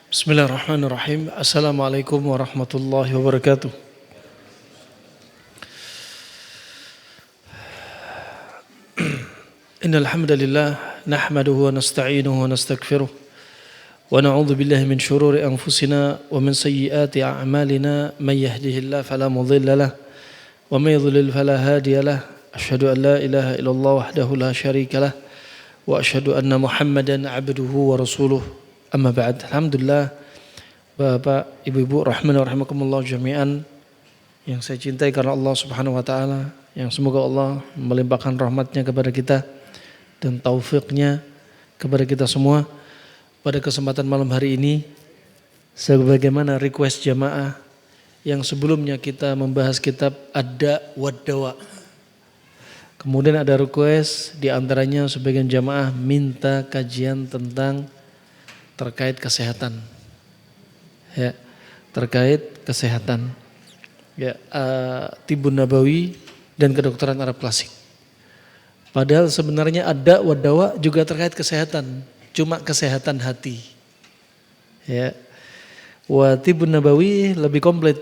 Bismillahirrahmanirrahim. Assalamualaikum warahmatullahi wabarakatuh. Innal hamdalillah nahmaduhu wa nasta'inuhu wa nastaghfiruh wa na'udzu billahi min shururi anfusina wa min sayyiati a'malina may yahdihillahu fala mudilla lahu wa may yudlil fala hadiya lahu. Asyhadu an la ilaha illallah wahdahu la syarika lahu wa asyhadu anna Muhammadan 'abduhu wa rasuluh. Amma ba'd. Alhamdulillah, Bapak, Ibu-ibu rahimani wa rahimakumullah jami'an yang saya cintai karena Allah Subhanahu wa taala, yang semoga Allah melimpahkan rahmatnya kepada kita dan taufiknya kepada kita semua. Pada kesempatan malam hari ini, sebagaimana request jamaah yang sebelumnya kita membahas kitab Ad-Da' wad-Dawa. Kemudian ada request di antaranya sebagian jamaah minta kajian tentang terkait kesehatan, ya, terkait kesehatan, ya, Tibbun Nabawi dan kedokteran Arab klasik. Padahal sebenarnya Ad-Da' wad-Dawa juga terkait kesehatan, cuma kesehatan hati, ya. Wa Tibbun Nabawi lebih komplit,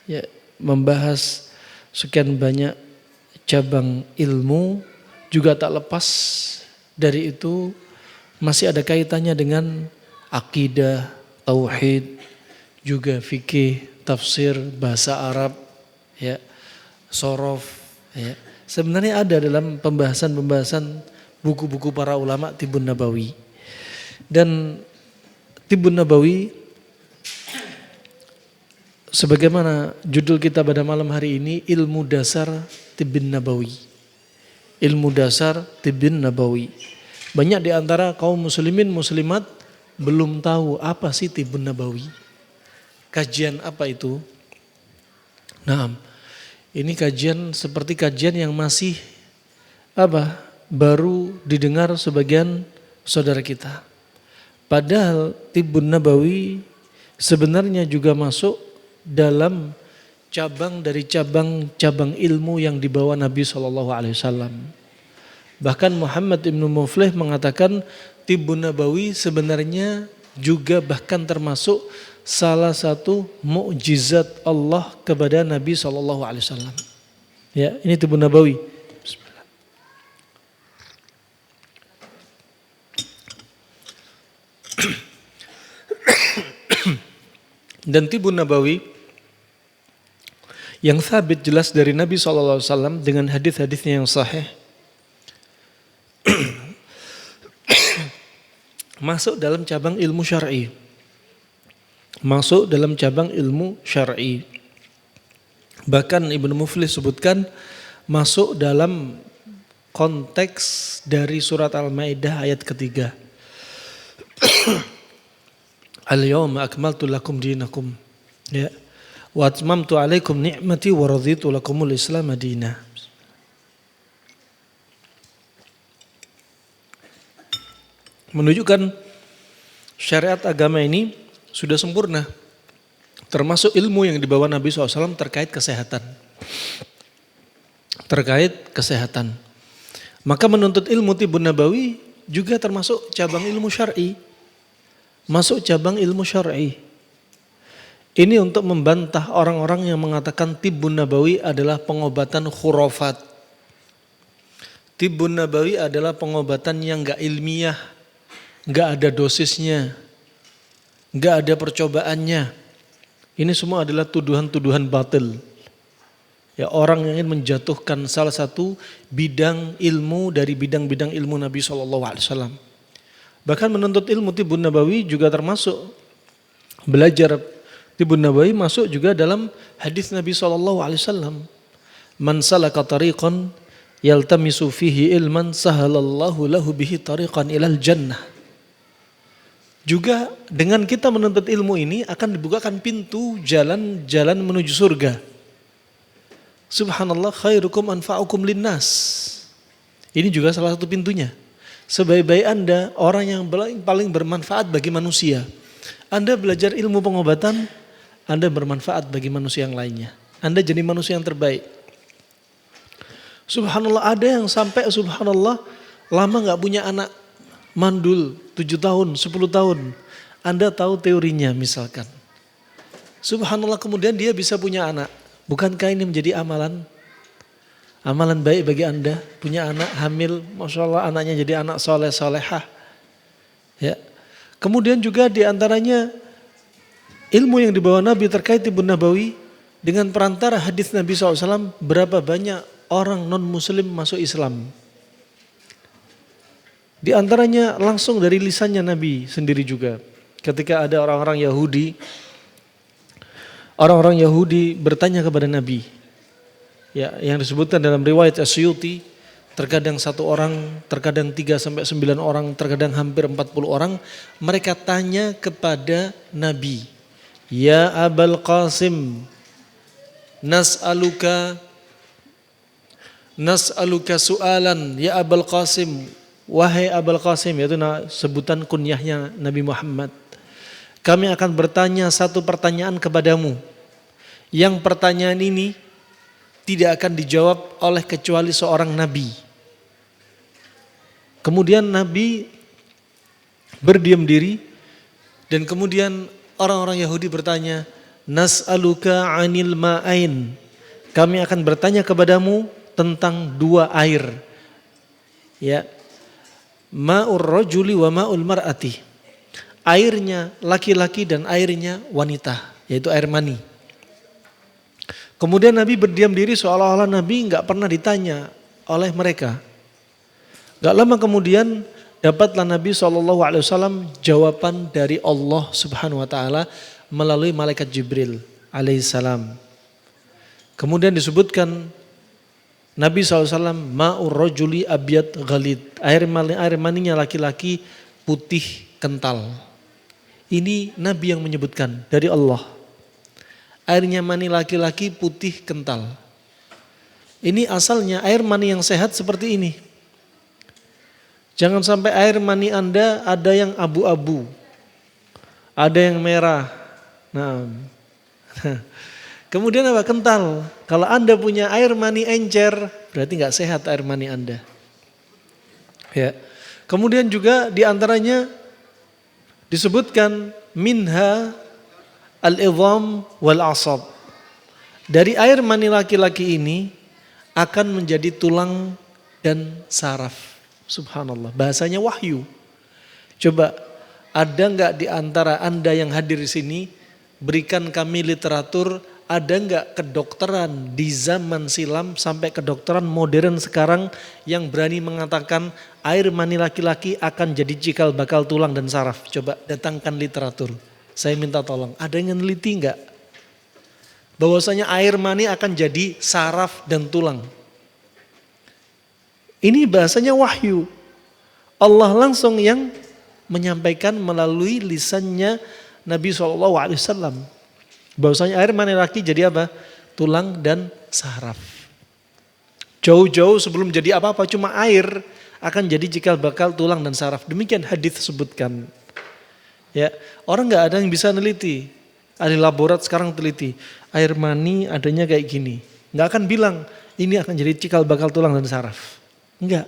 ya, membahas sekian banyak cabang ilmu, juga tak lepas dari itu masih ada kaitannya dengan akidah, tauhid, juga fikih, tafsir, bahasa Arab, ya, sorof, ya. Sebenarnya ada dalam pembahasan-pembahasan buku-buku para ulama Tibbun Nabawi. Dan Tibbun Nabawi, sebagaimana judul kita pada malam hari ini, ilmu dasar Tibbun Nabawi. Ilmu dasar Tibbun Nabawi. Banyak di antara kaum muslimin muslimat belum tahu apa sih Tibbun Nabawi. Kajian apa itu? Nah, ini kajian seperti kajian yang masih baru didengar sebagian saudara kita. Padahal Tibbun Nabawi sebenarnya juga masuk dalam cabang dari cabang-cabang ilmu yang dibawa Nabi SAW. Bahkan Muhammad Ibn Muflih mengatakan Tibbun Nabawi sebenarnya juga bahkan termasuk salah satu mukjizat Allah kepada Nabi SAW. Ya, ini Tibbun Nabawi. Bismillah. Dan Tibbun Nabawi yang sabit jelas dari Nabi SAW dengan hadis-hadisnya yang sahih, masuk dalam cabang ilmu syar'i. Masuk dalam cabang ilmu syar'i. Bahkan Ibnu Muflih sebutkan masuk dalam konteks dari surat Al-Maidah ayat ketiga. Al-yawma akmaltu lakum dinakum, ya, wa atmamtu alaikum ni'mati wa raditu lakumul Islam madina. Menunjukkan syariat agama ini sudah sempurna. Termasuk ilmu yang dibawa Nabi SAW terkait kesehatan. Terkait kesehatan. Maka menuntut ilmu Tibbun Nabawi juga termasuk cabang ilmu syar'i. Masuk cabang ilmu syar'i. Ini untuk membantah orang-orang yang mengatakan Tibbun Nabawi adalah pengobatan khurafat. Tibbun Nabawi adalah pengobatan yang gak ilmiah. Gak ada dosisnya, gak ada percobaannya. Ini semua adalah tuduhan-tuduhan batil. Ya, orang yang ingin menjatuhkan salah satu bidang ilmu dari bidang-bidang ilmu Nabi SAW. Bahkan menuntut ilmu Tibbun Nabawi juga termasuk belajar Tibbun Nabawi masuk juga dalam hadis Nabi SAW. Man salaka tariqan yaltamisu fihi ilman sahalallahu lahu bihi tariqan ilal jannah. Juga dengan kita menuntut ilmu ini akan dibukakan pintu jalan-jalan menuju surga. Subhanallah, khairukum anfa'ukum linnas. Ini juga salah satu pintunya. Sebaik-baik Anda, orang yang paling bermanfaat bagi manusia. Anda belajar ilmu pengobatan, Anda bermanfaat bagi manusia yang lainnya. Anda jadi manusia yang terbaik. Subhanallah, ada yang sampai subhanallah lama gak punya anak. Mandul 7 tahun, 10 tahun. Anda tahu teorinya misalkan. Subhanallah kemudian dia bisa punya anak. Bukankah ini menjadi amalan? Amalan baik bagi Anda. Punya anak hamil, Masya Allah anaknya jadi anak soleh solehah. Ya. Kemudian juga diantaranya ilmu yang dibawa Nabi terkait Tibbun Nabawi. Dengan perantara hadis Nabi SAW berapa banyak orang non muslim masuk Islam. Di antaranya langsung dari lisannya Nabi sendiri juga. Ketika ada orang-orang Yahudi bertanya kepada Nabi, ya, yang disebutkan dalam riwayat Asyuti, terkadang 1 orang, terkadang 3-9 orang, terkadang hampir 40 orang, mereka tanya kepada Nabi, ya Abul Qasim, nas'aluka su'alan, ya Abul Qasim, wahai Abul Qasim, yaitu sebutan kunyahnya Nabi Muhammad. Kami akan bertanya satu pertanyaan kepadamu. Yang pertanyaan ini tidak akan dijawab oleh kecuali seorang Nabi. Kemudian Nabi berdiam diri dan kemudian orang-orang Yahudi bertanya, nas'aluka 'anil ma'ain. Kami akan bertanya kepadamu tentang 2 air. Ya. Ma'ur rajuli wa ma'ul mar'ati. Airnya laki-laki dan airnya wanita, yaitu air mani. Kemudian Nabi berdiam diri seolah-olah Nabi enggak pernah ditanya oleh mereka. Enggak lama kemudian dapatlah Nabi SAW jawaban dari Allah Subhanahu wa taala melalui malaikat Jibril alaihissalam. Kemudian disebutkan Nabi SAW ma'ur rajuli abyad ghalid. Air maninya laki-laki putih kental. Ini Nabi yang menyebutkan dari Allah. Airnya mani laki-laki putih kental. Ini asalnya air mani yang sehat seperti ini. Jangan sampai air mani Anda ada yang abu-abu. Ada yang merah. Nah. Kemudian apa? Kental. Kalau Anda punya air mani encer, berarti nggak sehat air mani Anda. Ya. Kemudian juga diantaranya disebutkan minha al-idham wal asab. Dari air mani laki-laki ini akan menjadi tulang dan saraf. Subhanallah, bahasanya wahyu. Coba ada enggak di antara Anda yang hadir di sini, berikan kami literatur, ada enggak kedokteran di zaman silam sampai kedokteran modern sekarang yang berani mengatakan air mani laki-laki akan jadi cikal bakal tulang dan saraf? Coba datangkan literatur. Saya minta tolong, ada yang neliti enggak? Bahwasanya air mani akan jadi saraf dan tulang. Ini bahasanya wahyu. Allah langsung yang menyampaikan melalui lisannya Nabi SAW. Bahwasanya air mani laki jadi apa? Tulang dan saraf. Jauh-jauh sebelum jadi apa-apa, cuma air akan jadi cikal bakal tulang dan saraf. Demikian hadis sebutkan. Ya, orang nggak ada yang bisa neliti. Ahli laborat sekarang teliti. Air mani adanya kayak gini. Nggak akan bilang ini akan jadi cikal bakal tulang dan saraf. Enggak.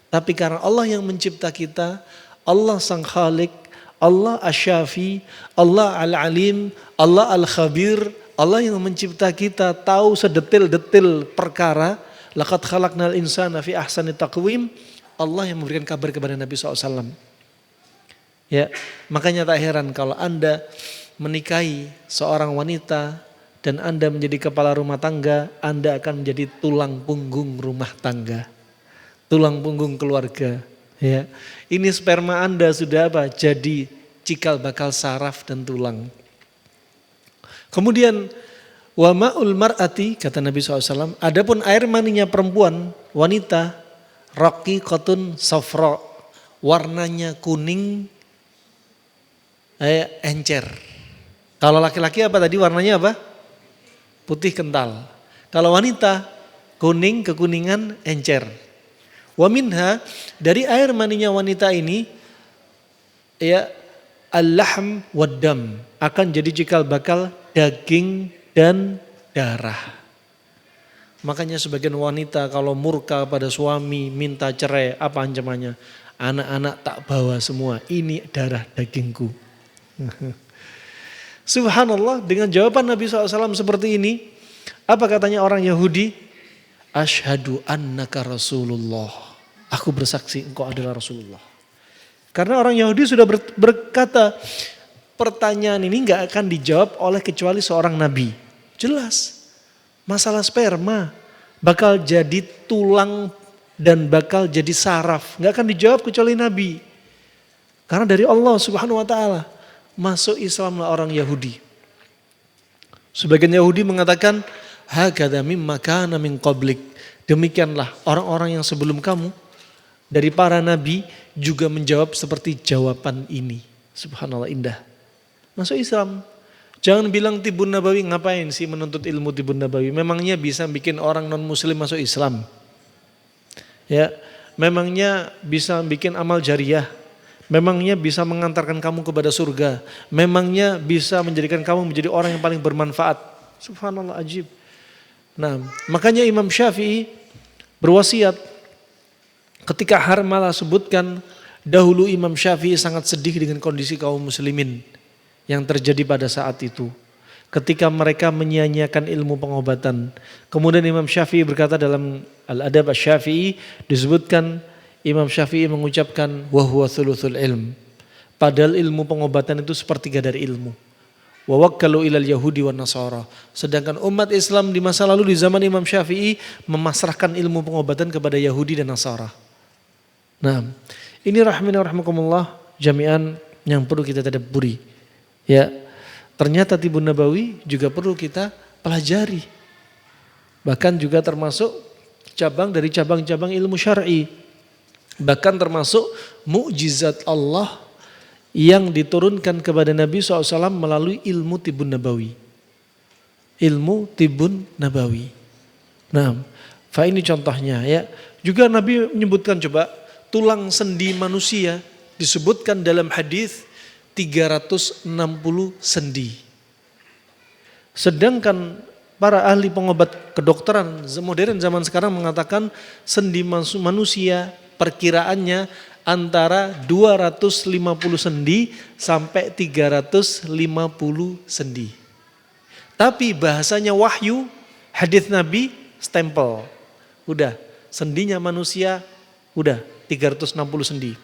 Tapi karena Allah yang mencipta kita, Allah sang Khalik, Allah Asy-Syafi, Allah Al-Alim, Allah Al-Khabir, Allah yang mencipta kita tahu sedetil-detil perkara. Laqad khalaqnal insana fi ahsani taqwim. Allah yang memberikan kabar kepada Nabi SAW. Ya, makanya tak heran kalau Anda menikahi seorang wanita dan Anda menjadi kepala rumah tangga, Anda akan menjadi tulang punggung rumah tangga. Tulang punggung keluarga. Ya, ini sperma Anda sudah apa? Jadi cikal bakal saraf dan tulang. Kemudian wa ma'ul mar'ati kata Nabi SAW, adapun air maninya perempuan, wanita, raqiqatun safra, warnanya kuning encer. Kalau laki-laki apa tadi warnanya apa? Putih kental. Kalau wanita kuning kekuningan encer. Wa minha dari air maninya wanita ini ya al-lahm wad-dam akan jadi cikal bakal daging dan darah. Makanya sebagian wanita kalau murka pada suami minta cerai, apa ancamannya? Anak-anak tak bawa semua, ini darah dagingku. Subhanallah, dengan jawaban Nabi SAW seperti ini, apa katanya orang Yahudi? Asyhadu annaka Rasulullah. Aku bersaksi engkau adalah Rasulullah. Karena orang Yahudi sudah berkata, pertanyaan ini gak akan dijawab oleh kecuali seorang Nabi. Jelas, masalah sperma bakal jadi tulang dan bakal jadi saraf. Gak akan dijawab kecuali Nabi. Karena dari Allah Subhanahu wa ta'ala. Masuk Islamlah orang Yahudi. Sebagian Yahudi mengatakan, hakadha mimma kana min qablik. Demikianlah orang-orang yang sebelum kamu dari para nabi juga menjawab seperti jawaban ini. Subhanallah, indah. Masuk Islam. Jangan bilang Tibun Nabawi, ngapain sih menuntut ilmu Tibun Nabawi? Memangnya bisa bikin orang non muslim masuk Islam? Ya, memangnya bisa bikin amal jariah? Memangnya bisa mengantarkan kamu kepada surga? Memangnya bisa menjadikan kamu menjadi orang yang paling bermanfaat? Subhanallah, ajib. Nah, makanya Imam Syafi'i berwasiat ketika Harmalah sebutkan, dahulu Imam Syafi'i sangat sedih dengan kondisi kaum muslimin yang terjadi pada saat itu. Ketika mereka menyia-nyiakan ilmu pengobatan. Kemudian Imam Syafi'i berkata dalam Al-Adab Asy-Syafi'i, disebutkan Imam Syafi'i mengucapkan wa huwa thuluthul ilm. Padahal ilmu pengobatan itu sepertiga dari ilmu. Wa wakkalu ilal yahudi wan nasara. Sedangkan umat Islam di masa lalu di zaman Imam Syafi'i memasrahkan ilmu pengobatan kepada Yahudi dan Nasara. Nah, ini rahimani rahimakumullah jami'an yang perlu kita tadabburi. Ya, ternyata Tibun Nabawi juga perlu kita pelajari. Bahkan juga termasuk cabang dari cabang-cabang ilmu syar'i. Bahkan termasuk mukjizat Allah yang diturunkan kepada Nabi SAW melalui ilmu Tibun Nabawi. Ilmu Tibun Nabawi. Nah, ini contohnya ya. Juga Nabi menyebutkan coba tulang sendi manusia disebutkan dalam hadis 360 sendi. Sedangkan para ahli pengobat kedokteran modern zaman sekarang mengatakan sendi manusia perkiraannya antara 250 sendi sampai 350 sendi. Tapi bahasanya wahyu, hadis Nabi, stempel. Udah, sendinya manusia, udah 360 sendi.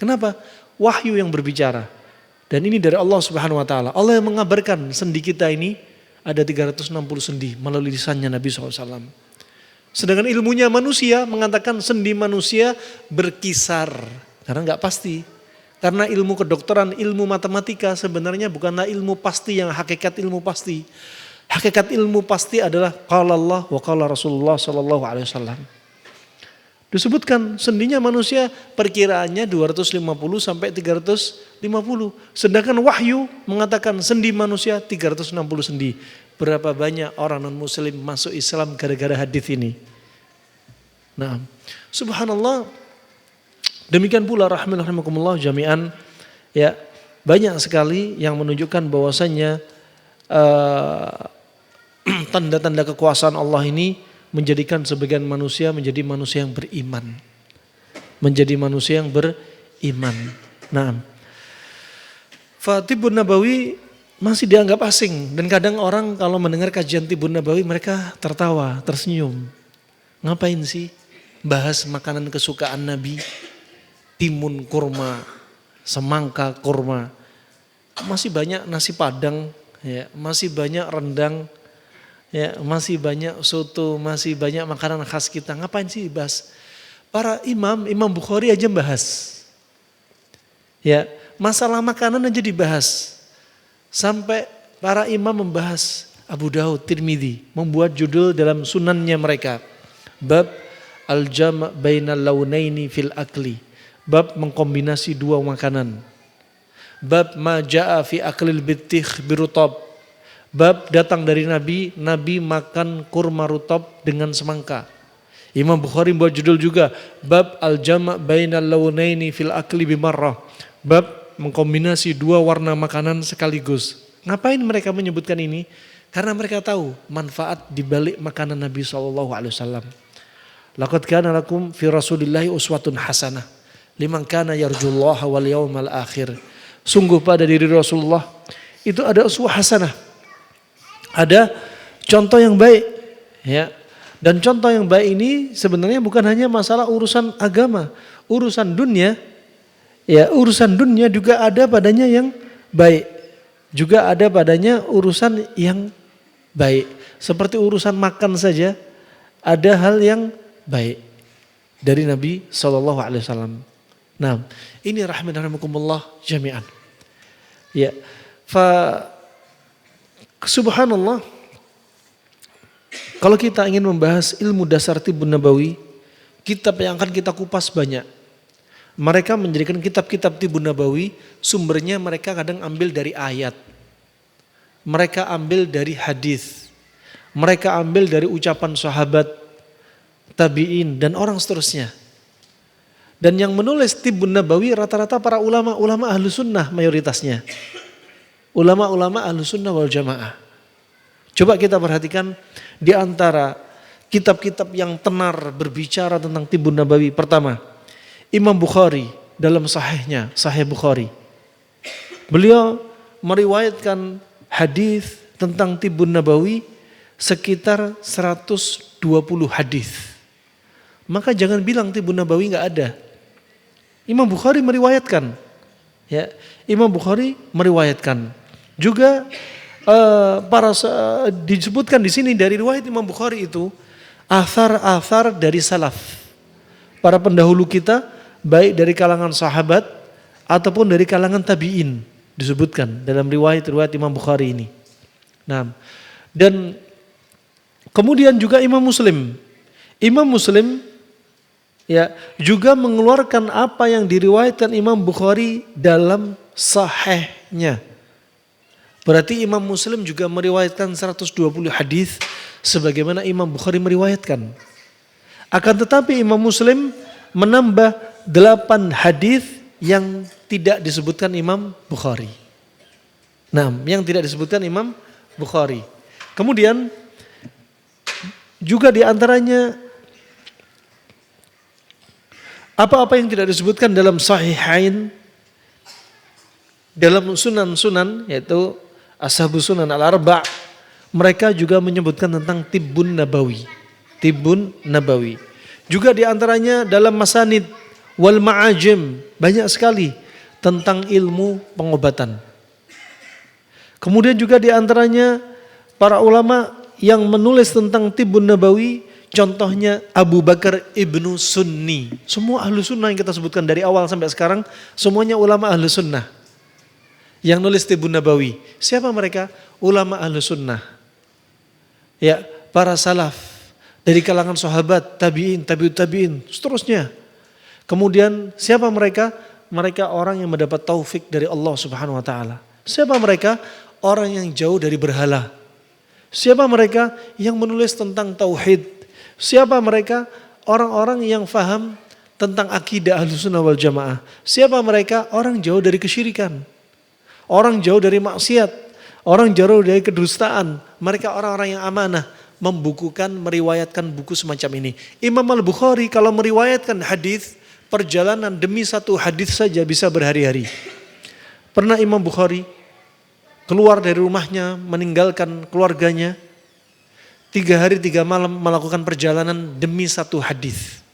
Kenapa? Wahyu yang berbicara. Dan ini dari Allah Subhanahu wa ta'ala. Allah yang mengabarkan sendi kita ini ada 360 sendi melalui lisannya Nabi SAW. Sedangkan ilmunya manusia mengatakan sendi manusia berkisar. Karena enggak pasti. Karena ilmu kedokteran, ilmu matematika sebenarnya bukanlah ilmu pasti yang hakikat ilmu pasti. Hakikat ilmu pasti adalah qala Allah wa qala Rasulullah sallallahu alaihi wasallam. Disebutkan sendinya manusia perkiraannya 250 sampai 350. Sedangkan wahyu mengatakan sendi manusia 360 sendi. Berapa banyak orang non muslim masuk Islam gara-gara hadis ini. Nah, subhanallah. Demikian pula rahimakumullah jami'an ya, banyak sekali yang menunjukkan bahwasannya tanda-tanda kekuasaan Allah ini menjadikan sebagian manusia menjadi manusia yang beriman. Menjadi manusia yang beriman. Nah, Tibun Nabawi masih dianggap asing. Dan kadang orang kalau mendengar kajian Tibun Nabawi mereka tertawa, tersenyum. Ngapain sih bahas makanan kesukaan Nabi? Timun kurma, semangka kurma. Masih banyak nasi padang, ya, masih banyak rendang. Ya, masih banyak soto, masih banyak makanan khas kita. Ngapain sih bahas? Para Imam Bukhari aja bahas. Ya, masalah makanan aja dibahas. Sampai para imam membahas. Abu Daud, Tirmidzi membuat judul dalam sunannya mereka. Bab al-jam' bainal launaini fil akli. Bab mengkombinasi dua makanan. Bab ma ja'a fi aklil bitikh birutab. Bab datang dari Nabi makan kurma rutab dengan semangka. Imam Bukhari buat judul juga, bab al-jam' bainal launaini fil akli bimarrah. Bab mengkombinasi dua warna makanan sekaligus. Ngapain mereka menyebutkan ini? Karena mereka tahu manfaat di balik makanan Nabi SAW. Laqad kana lakum fi Rasulillahi uswatun hasanah liman kana yarjullaha wal yawmal akhir. sungguh pada diri Rasulullah itu ada uswah hasanah. Ada contoh yang baik, ya. Dan contoh yang baik ini sebenarnya bukan hanya masalah urusan agama, urusan dunia, ya, urusan dunia juga ada padanya yang baik. Juga ada padanya urusan yang baik. Seperti urusan makan saja ada hal yang baik dari Nabi SAW. Nah, ini rahimahumullah jami'an. Ya, subhanallah. Kalau kita ingin membahas ilmu dasar Tibbun Nabawi, kitab yang akan kita kupas banyak. Mereka menjadikan kitab-kitab Tibbun Nabawi, sumbernya mereka kadang ambil dari ayat. Mereka ambil dari hadis. Mereka ambil dari ucapan sahabat, tabi'in, dan orang seterusnya. Dan yang menulis Tibbun Nabawi rata-rata para ulama-ulama ahlu sunnah mayoritasnya. Ulama-ulama ahlu sunnah wal jamaah. Coba kita perhatikan di antara kitab-kitab yang tenar berbicara tentang Tibbun Nabawi. Pertama, Imam Bukhari dalam sahihnya, Sahih Bukhari. Beliau meriwayatkan hadis tentang Tibbun Nabawi sekitar 120 hadis. Maka jangan bilang Tibbun Nabawi nggak ada. Imam Bukhari meriwayatkan. Ya, Imam Bukhari meriwayatkan. Juga disebutkan di sini dari riwayat Imam Bukhari itu athar-athar dari salaf. Para pendahulu kita baik dari kalangan sahabat ataupun dari kalangan tabi'in disebutkan dalam riwayat Imam Bukhari ini. Nah, dan kemudian juga Imam Muslim. Imam Muslim ya juga mengeluarkan apa yang diriwayatkan Imam Bukhari dalam sahihnya. Berarti Imam Muslim juga meriwayatkan 120 hadis sebagaimana Imam Bukhari meriwayatkan. Akan tetapi Imam Muslim menambah 8 hadis yang tidak disebutkan Imam Bukhari. Nah, yang tidak disebutkan Imam Bukhari. Kemudian juga di antaranya apa-apa yang tidak disebutkan dalam Sahihain, dalam sunan-sunan yaitu Ashabus Sunan Al-Arba', mereka juga menyebutkan tentang Tibbun Nabawi. Tibbun Nabawi. Juga di antaranya dalam Masanid wal Ma'ajim banyak sekali tentang ilmu pengobatan. Kemudian juga di antaranya para ulama yang menulis tentang Tibbun Nabawi, contohnya Abu Bakar Ibnu Sunni. Semua ahlu sunnah yang kita sebutkan dari awal sampai sekarang, semuanya ulama ahlu sunnah yang nulis Tibbun Nabawi. Siapa mereka? Ulama ahlu sunnah. Ya, para salaf dari kalangan sahabat, tabi'in, tabi'ut tabi'in, seterusnya. Kemudian siapa mereka? Mereka orang yang mendapat taufik dari Allah Subhanahu wa taala. Siapa mereka? Orang yang jauh dari berhala. Siapa mereka? Yang menulis tentang tauhid. Siapa mereka? Orang-orang yang faham tentang akidah Ahlussunnah wal Jamaah. Siapa mereka? Orang jauh dari kesyirikan. Orang jauh dari maksiat, orang jauh dari kedustaan. Mereka orang-orang yang amanah, membukukan, meriwayatkan buku semacam ini. Imam Al-Bukhari kalau meriwayatkan hadis, perjalanan demi satu hadis saja bisa berhari-hari. Pernah Imam Bukhari keluar dari rumahnya, meninggalkan keluarganya, 3 hari 3 malam melakukan perjalanan demi satu hadis.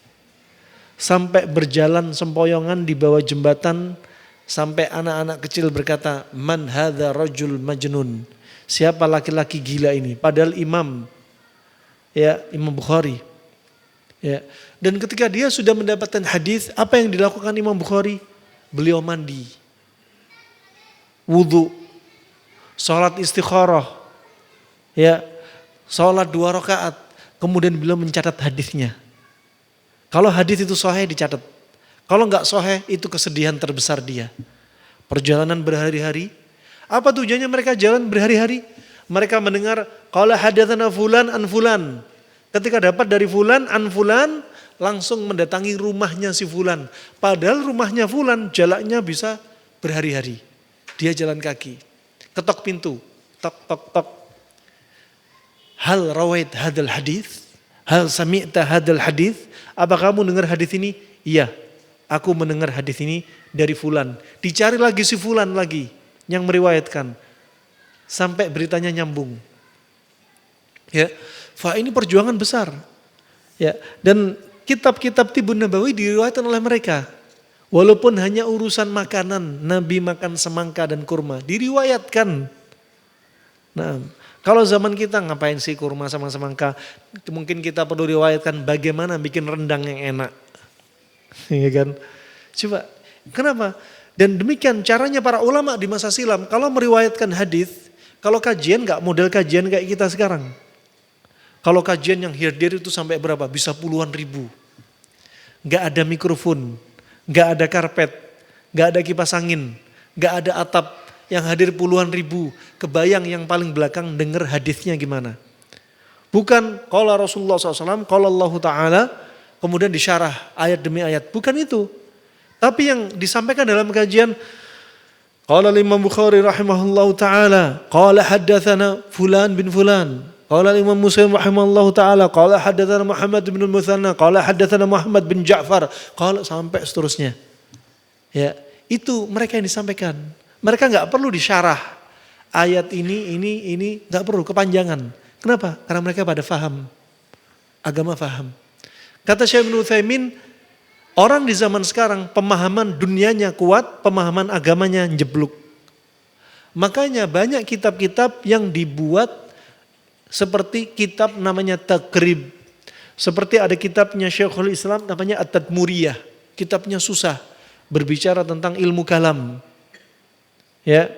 Sampai berjalan sempoyongan di bawah jembatan, sampai anak-anak kecil berkata, "Man hadza rajul majnun?" Siapa laki-laki gila ini? Padahal Imam Bukhari. Ya. Dan ketika dia sudah mendapatkan hadis, apa yang dilakukan Imam Bukhari? Beliau mandi, wudu, salat istikharah, ya, salat 2 rakaat, kemudian beliau mencatat hadisnya. Kalau hadis itu sahih dicatat. Kalau enggak sahih itu kesedihan terbesar dia. Perjalanan berhari-hari. Apa tujuannya mereka jalan berhari-hari? Mereka mendengar qala hadatsana fulan an fulan. Ketika dapat dari fulan an fulan, langsung mendatangi rumahnya si fulan. Padahal rumahnya fulan jalannya bisa berhari-hari. Dia jalan kaki. Ketok pintu. Tok tok tok. Hal rawait hadal hadis? Hal sami'ta hadal hadis? Apa kamu dengar hadis ini? Iya. aku mendengar hadis ini dari fulan. Dicari lagi si fulan lagi yang meriwayatkan. Sampai beritanya nyambung. Ya, ini perjuangan besar. Ya, dan kitab-kitab Tibbun Nabawi diriwayatkan oleh mereka. Walaupun hanya urusan makanan, Nabi makan semangka dan kurma, diriwayatkan. Nah, kalau zaman kita ngapain sih kurma sama semangka? Mungkin kita perlu riwayatkan bagaimana bikin rendang yang enak. Iya kan? Coba, kenapa? Dan demikian caranya para ulama di masa silam. Kalau meriwayatkan hadis, kalau kajian gak model kajian kayak kita sekarang. Kalau kajian yang hadir itu sampai berapa? Bisa puluhan ribu. Gak ada mikrofon, gak ada karpet, gak ada kipas angin, gak ada atap, yang hadir puluhan ribu. Kebayang yang paling belakang denger hadisnya gimana. Bukan qala Rasulullah SAW, qala Allah Ta'ala, kemudian disyarah ayat demi ayat. Bukan itu. Tapi yang disampaikan dalam kajian, qala Imam Bukhari rahimahullahu ta'ala, qala haddatsana fulan bin fulan. Qala Imam Muslim rahimahullahu ta'ala, qala haddatsana Muhammad bin al-Muthanna, qala haddatsana Muhammad bin Ja'far, qala sampai seterusnya. Ya, itu mereka yang disampaikan. Mereka enggak perlu disyarah. Ayat ini enggak perlu kepanjangan. Kenapa? Karena mereka pada faham. Agama faham. Kata Syekh Ibnu Utsaimin, orang di zaman sekarang pemahaman dunianya kuat, pemahaman agamanya jeblok. Makanya banyak kitab-kitab yang dibuat seperti kitab namanya Takrib. Seperti ada kitabnya Syekhul Islam namanya At-Tadmuriyah. Kitabnya susah, berbicara tentang ilmu kalam. Ya,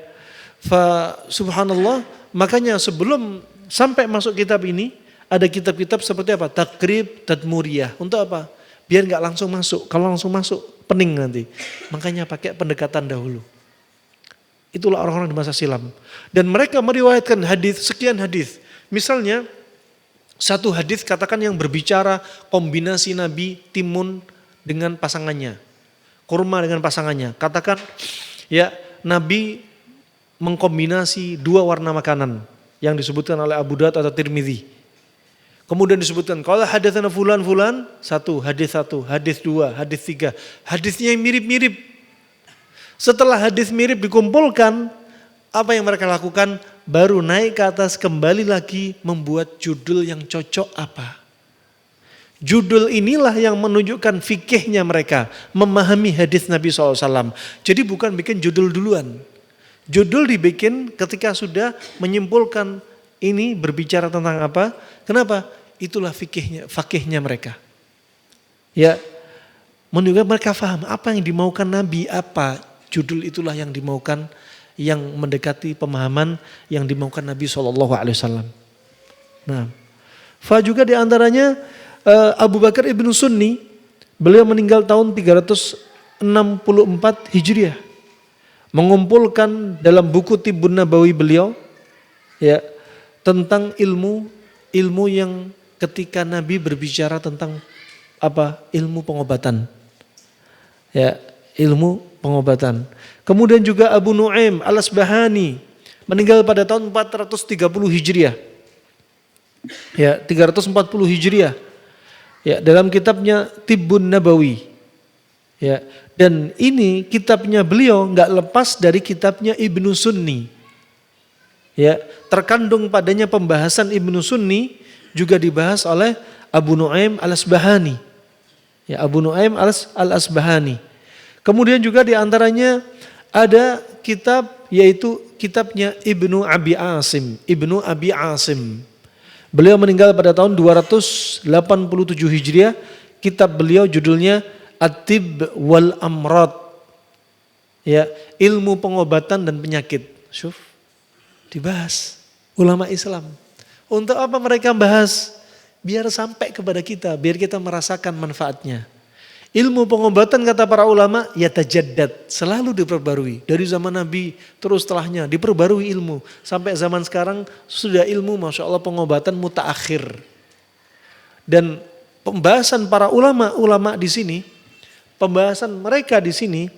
subhanallah, makanya sebelum sampai masuk kitab ini, ada kitab-kitab seperti apa? Takrib, Tadmuriyah. Untuk apa? Biar gak langsung masuk. Kalau langsung masuk, pening nanti. Makanya pakai pendekatan dahulu. Itulah orang-orang di masa silam. Dan mereka meriwayatkan hadis, sekian hadis. Misalnya, satu hadis katakan yang berbicara kombinasi Nabi timun dengan pasangannya. Kurma dengan pasangannya. Katakan, ya, Nabi mengkombinasi dua warna makanan yang disebutkan oleh Abu Daud atau Tirmidzi. Kemudian disebutkan kalau hadatsana fulan, satu, hadis dua, hadis tiga. Hadisnya yang mirip-mirip. Setelah hadis mirip dikumpulkan, apa yang mereka lakukan? Baru naik ke atas kembali lagi membuat judul yang cocok apa. Judul inilah yang menunjukkan fikihnya mereka, memahami hadis Nabi SAW. Jadi bukan bikin judul duluan. Judul dibikin ketika sudah menyimpulkan ini berbicara tentang apa. Kenapa? Itulah fikihnya mereka. Ya, menunjukkan mereka paham apa yang dimaukan Nabi, apa. Judul itulah yang dimaukan, yang mendekati pemahaman yang dimaukan Nabi SAW. Nah, juga diantaranya Abu Bakar ibnu Sunni, beliau meninggal tahun 364 Hijriah. Mengumpulkan dalam buku Tibbun Nabawi beliau, ya, tentang ilmu yang ketika Nabi berbicara tentang apa? Ilmu pengobatan. Ya, ilmu pengobatan. Kemudian juga Abu Nu'aim Al-Asbahani meninggal pada tahun 430 Hijriah. Ya, 340 Hijriah. Ya, dalam kitabnya Tibbun Nabawi. Ya, dan ini kitabnya beliau enggak lepas dari kitabnya Ibnu Sunni. Ya, terkandung padanya pembahasan Ibnu Sunni juga dibahas oleh Abu Nu'aim Al-Asbahani. Ya, Abu Nu'aim Al-Asbahani. Kemudian juga diantaranya ada kitab yaitu kitabnya Ibnu Abi Asim. Beliau meninggal pada tahun 287 Hijriah. Kitab beliau judulnya At-Tibb wal Amrad. Ya, ilmu pengobatan dan penyakit. Syuf, dibahas ulama Islam. Untuk apa mereka bahas? Biar sampai kepada kita, biar kita merasakan manfaatnya. Ilmu pengobatan kata para ulama ya tajaddad, selalu diperbarui. Dari zaman Nabi terus setelahnya diperbarui ilmu. Sampai zaman sekarang sudah ilmu Masya Allah pengobatan mutaakhir. Dan pembahasan para ulama di sini, pembahasan mereka di sini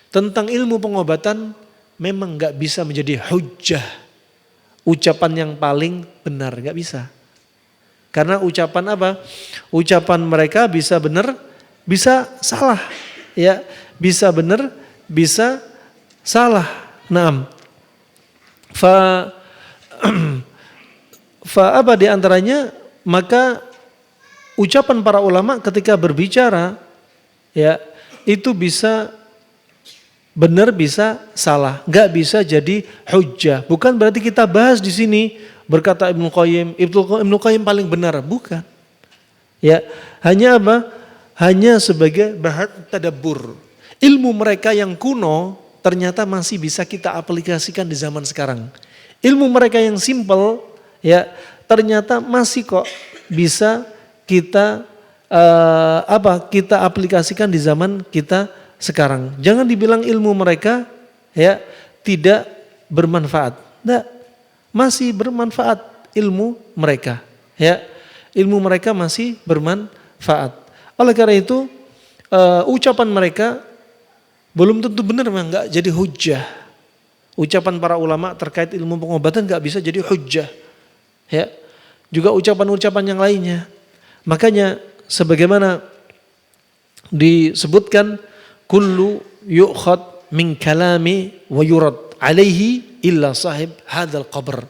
tentang ilmu pengobatan memang gak bisa menjadi hujjah. Ucapan yang paling benar, gak bisa. Karena ucapan apa? Ucapan mereka bisa benar, bisa salah. ya, bisa benar, bisa salah. Naam. Apa di antaranya, maka ucapan para ulama ketika berbicara ya itu bisa benar bisa salah, nggak bisa jadi hujjah. Bukan berarti kita bahas di sini berkata Ibnu Qayyim paling benar, bukan. Ya, hanya apa? Hanya sebagai bahan tadabbur. Ilmu mereka yang kuno ternyata masih bisa kita aplikasikan di zaman sekarang. Ilmu mereka yang simple ya ternyata masih kok bisa kita kita aplikasikan di zaman kita sekarang. Jangan dibilang ilmu mereka ya tidak bermanfaat. Enggak, masih bermanfaat ilmu mereka. Ya, ilmu mereka masih bermanfaat. Oleh karena itu ucapan mereka belum tentu benar, memang enggak jadi hujjah. Ucapan para ulama terkait ilmu pengobatan enggak bisa jadi hujjah. Ya. Juga ucapan-ucapan yang lainnya. Makanya sebagaimana disebutkan kullu yu'khad min kalami wa yurad alaihi illa sahib hadzal qabr.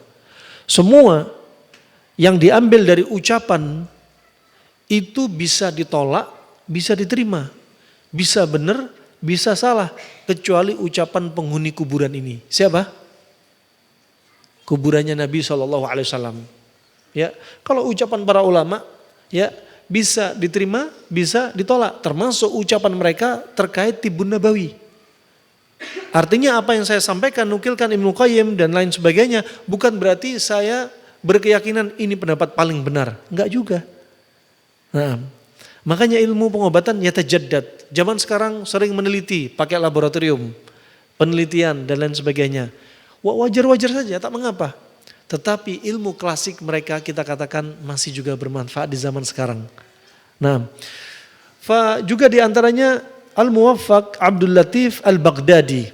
Semua yang diambil dari ucapan itu bisa ditolak, bisa diterima, bisa benar, bisa salah, kecuali ucapan penghuni kuburan ini. Siapa? Kuburannya Nabi SAW. Ya, kalau ucapan para ulama, ya bisa diterima, bisa ditolak. Termasuk ucapan mereka terkait Tibbun Nabawi. Artinya apa yang saya sampaikan, nukilkan Ibnu Qayyim dan lain sebagainya, bukan berarti saya berkeyakinan ini pendapat paling benar. Enggak juga. Nah, makanya ilmu pengobatan yatajaddad. Zaman sekarang sering meneliti, pakai laboratorium, penelitian dan lain sebagainya. Wajar-wajar saja, tak mengapa. Tetapi ilmu klasik mereka kita katakan masih juga bermanfaat di zaman sekarang. Nah, juga diantaranya Al-Muwaffaq Abdul Latif Al-Baghdadi.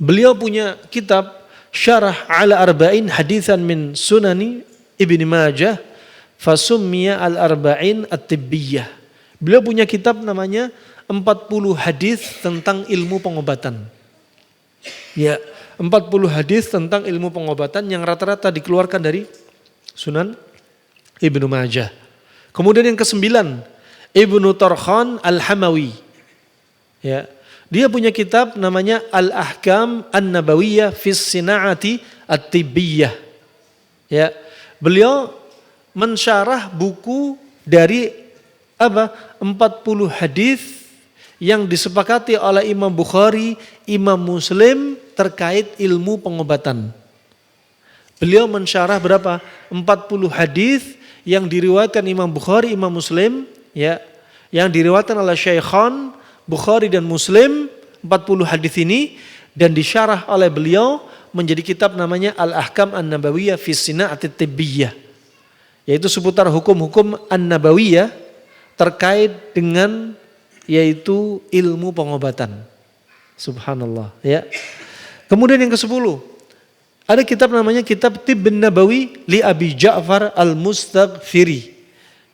Beliau punya kitab Syarah ala Arba'in Hadithan min Sunani Ibni Majah Fasummiya Al-Arba'in At-Tibbiyah. Beliau punya kitab namanya 40 hadis tentang ilmu pengobatan. Ya, 40 hadis tentang ilmu pengobatan yang rata-rata dikeluarkan dari Sunan Ibnu Majah. Kemudian yang ke-9, Ibnu Tarkhan Al-Hamawi. Ya, dia punya kitab namanya Al-Ahkam An-Nabawiyah Fis Sina'ati At-Tibbiyah. Ya, beliau mensyarah buku dari 40 hadis yang disepakati oleh Imam Bukhari, Imam Muslim terkait ilmu pengobatan. Beliau mensyarah berapa? 40 hadis yang diriwayatkan Imam Bukhari, Imam Muslim, ya, yang diriwayatkan oleh Syaikhan Bukhari dan Muslim, 40 hadis ini dan disyarah oleh beliau menjadi kitab namanya Al-Ahkam An-Nabawiyah fi Sina'ati Tibbiyah. Yaitu seputar hukum-hukum An-Nabawiyah terkait dengan yaitu ilmu pengobatan. Subhanallah, ya. Kemudian yang ke-10, ada kitab namanya Kitab Tibbun Nabawi li Abi Ja'far Al-Mustaghfiri.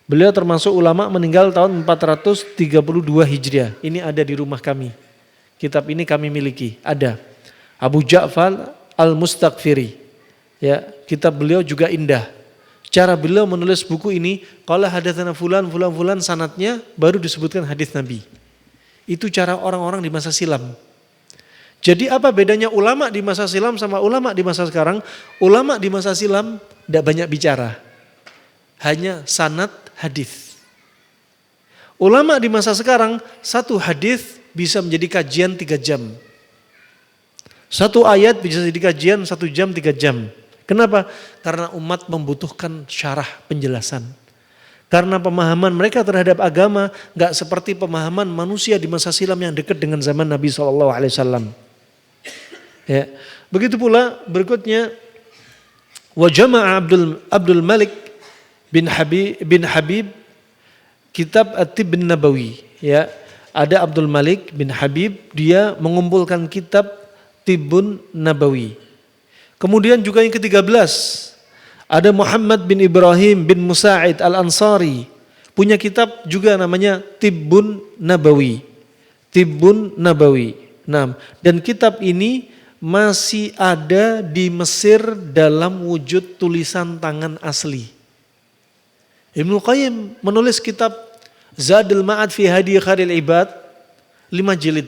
Beliau termasuk ulama meninggal tahun 432 Hijriah. Ini ada di rumah kami. Kitab ini kami miliki, ada. Abu Ja'far Al-Mustaghfiri. Ya, kitab beliau juga indah. Cara beliau menulis buku ini, qala hadatsana fulan sanadnya baru disebutkan hadis Nabi. Itu cara orang-orang di masa silam. Jadi apa bedanya ulama di masa silam sama ulama di masa sekarang? Ulama di masa silam tidak banyak bicara. Hanya sanad hadis. Ulama di masa sekarang satu hadis bisa menjadi kajian 3 jam. Satu ayat bisa jadi kajian 1 jam 3 jam. Kenapa? Karena umat membutuhkan syarah penjelasan. Karena pemahaman mereka terhadap agama gak seperti pemahaman manusia di masa silam yang dekat dengan zaman Nabi SAW. Ya. Begitu pula berikutnya wa jama'a Abdul Malik bin Habib kitab At-Tibbun Nabawi. Ya. Ada Abdul Malik bin Habib, dia mengumpulkan kitab Tibbun Nabawi. Kemudian juga yang ke-13 ada Muhammad bin Ibrahim bin Musa'id Al-Ansari, punya kitab juga namanya Tibbun Nabawi. Tibbun Nabawi. Nah, dan kitab ini masih ada di Mesir dalam wujud tulisan tangan asli. Ibnu Qayyim menulis kitab Zadul Ma'ad fi Hadi Khairil Ibad 5 jilid.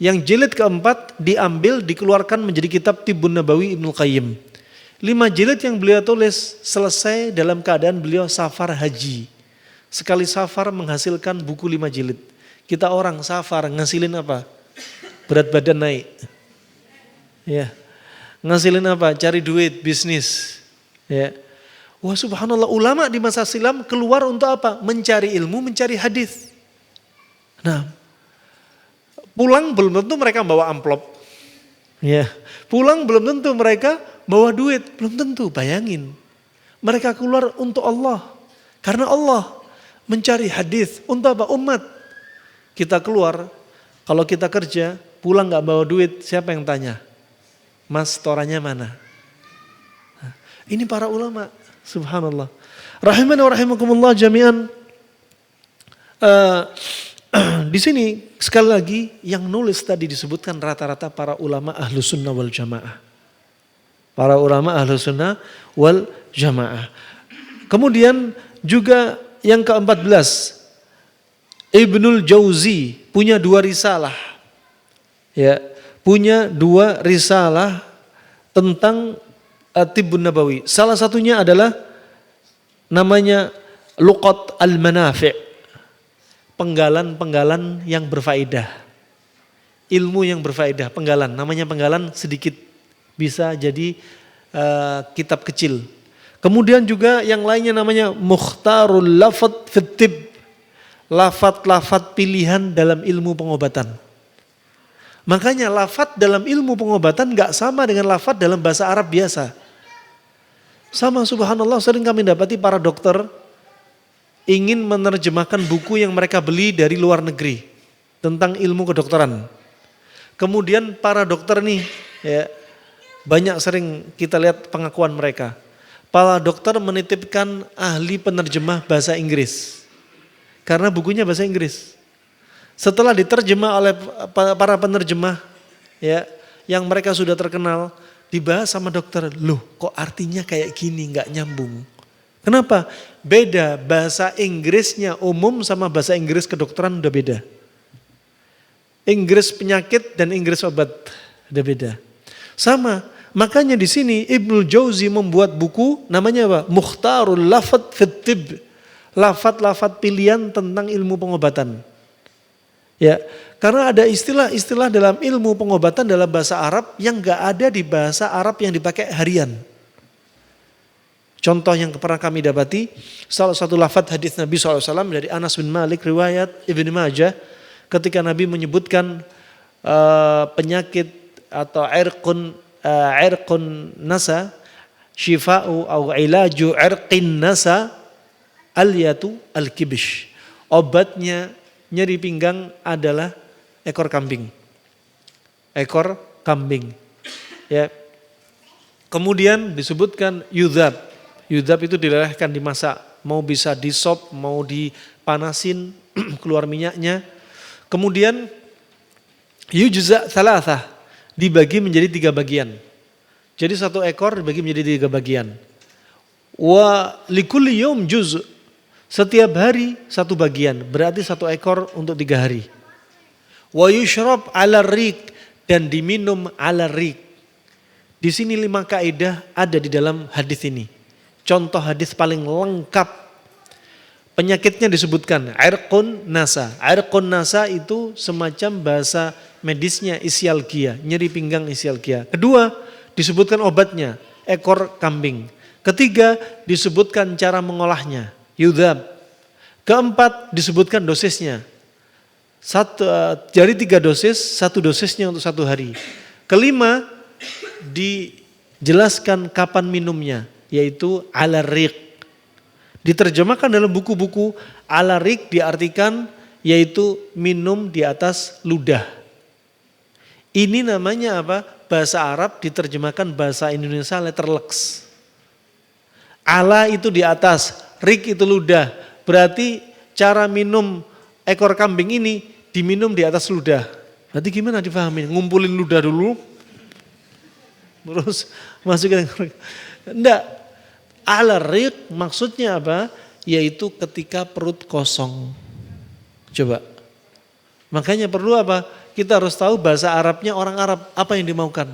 Yang jilid keempat diambil dikeluarkan menjadi kitab Tibbun Nabawi Ibnu Qayyim. 5 jilid yang beliau tulis selesai dalam keadaan beliau safar haji. Sekali safar menghasilkan buku 5 jilid. Kita orang safar ngasilin apa? Berat badan naik. Ya. Ngasilin apa? Cari duit, bisnis. Ya. Wah subhanallah, ulama di masa silam keluar untuk apa? Mencari ilmu, mencari hadis. Nah, pulang belum tentu mereka bawa amplop. Ya. Pulang belum tentu mereka bawa duit, belum tentu. Bayangin. Mereka keluar untuk Allah. Karena Allah mencari hadis untuk apa? Umat. Kita keluar, kalau kita kerja, pulang gak bawa duit, siapa yang tanya? Mas, torannya mana? Nah, ini para ulama, subhanallah. Rahimani wa rahimakumullah jami'an. Di sini sekali lagi yang nulis tadi disebutkan rata-rata para ulama Ahlus Sunnah wal Jamaah. Para ulama Ahlus Sunnah wal Jamaah. Kemudian juga yang ke-14, Ibnul Jauzi punya 2 risalah. Ya, punya 2 risalah tentang Tibbun Nabawi. Salah satunya adalah namanya Luqat al-Manafi'. Penggalan-penggalan yang berfaedah. Ilmu yang berfaedah, penggalan. Namanya penggalan sedikit, bisa jadi kitab kecil. Kemudian juga yang lainnya namanya Mukhtarul Lafadz fit Tibb. Lafadz-lafadz pilihan dalam ilmu pengobatan. Makanya lafadz dalam ilmu pengobatan gak sama dengan lafadz dalam bahasa Arab biasa. Sama subhanallah, sering kami dapati para dokter ingin menerjemahkan buku yang mereka beli dari luar negeri tentang ilmu kedokteran. Kemudian para dokter nih, ya, banyak sering kita lihat pengakuan mereka. Para dokter menitipkan ahli penerjemah bahasa Inggris. Karena bukunya bahasa Inggris. Setelah diterjemah oleh para penerjemah, ya, yang mereka sudah terkenal, dibahas sama dokter, loh kok artinya kayak gini, nggak nyambung. Kenapa? Beda, bahasa Inggrisnya umum sama bahasa Inggris kedokteran udah beda. Inggris penyakit dan Inggris obat udah beda. Sama, makanya di sini Ibnul Jauzi membuat buku namanya apa? Mukhtarul Lafadz fit Tibb. Lafadz-lafadz pilihan tentang ilmu pengobatan. Ya, karena ada istilah-istilah dalam ilmu pengobatan dalam bahasa Arab yang gak ada di bahasa Arab yang dipakai harian. Contoh yang pernah kami dapati, salah satu lafadz hadis Nabi SAW dari Anas bin Malik, riwayat Ibnu Majah, ketika Nabi menyebutkan penyakit atau irqun nasa, syifa'u au ilaju irqin nasa, al-yatu al-kibish. Obatnya nyeri pinggang adalah ekor kambing. Ekor kambing. Ya. Kemudian disebutkan yudhab. Yudhab itu dilelehkan, dimasak. Mau bisa disop, mau dipanasin, keluar minyaknya. Kemudian yujza thalathah, dibagi menjadi 3 bagian. Jadi 1 ekor dibagi menjadi 3 bagian. Wa likulli yawm juz'. Setiap hari 1 bagian, berarti 1 ekor untuk 3 hari. Wa yushrab ala riq, dan diminum ala riq. Di sini 5 kaidah ada di dalam hadis ini. Contoh hadis paling lengkap. Penyakitnya disebutkan irqun nasa. Irqun nasa itu semacam bahasa medisnya isialgia, nyeri pinggang isialgia. Kedua, disebutkan obatnya, ekor kambing. Ketiga, disebutkan cara mengolahnya, yudhab. Keempat, disebutkan dosisnya. Jadi 3 dosis, 1 dosisnya untuk 1 hari. Kelima, dijelaskan kapan minumnya, yaitu ala riq. Diterjemahkan dalam buku-buku, ala riq diartikan yaitu minum di atas ludah. Ini namanya apa? Bahasa Arab diterjemahkan bahasa Indonesia letterleks. Ala itu di atas, riq itu ludah. Berarti cara minum ekor kambing ini diminum di atas ludah. Nanti gimana difahami? Ngumpulin ludah dulu, terus masukin. Enggak. Al-riq maksudnya apa? Yaitu ketika perut kosong. Coba. Makanya perlu apa? Kita harus tahu bahasa Arabnya orang Arab. Apa yang dimaukan?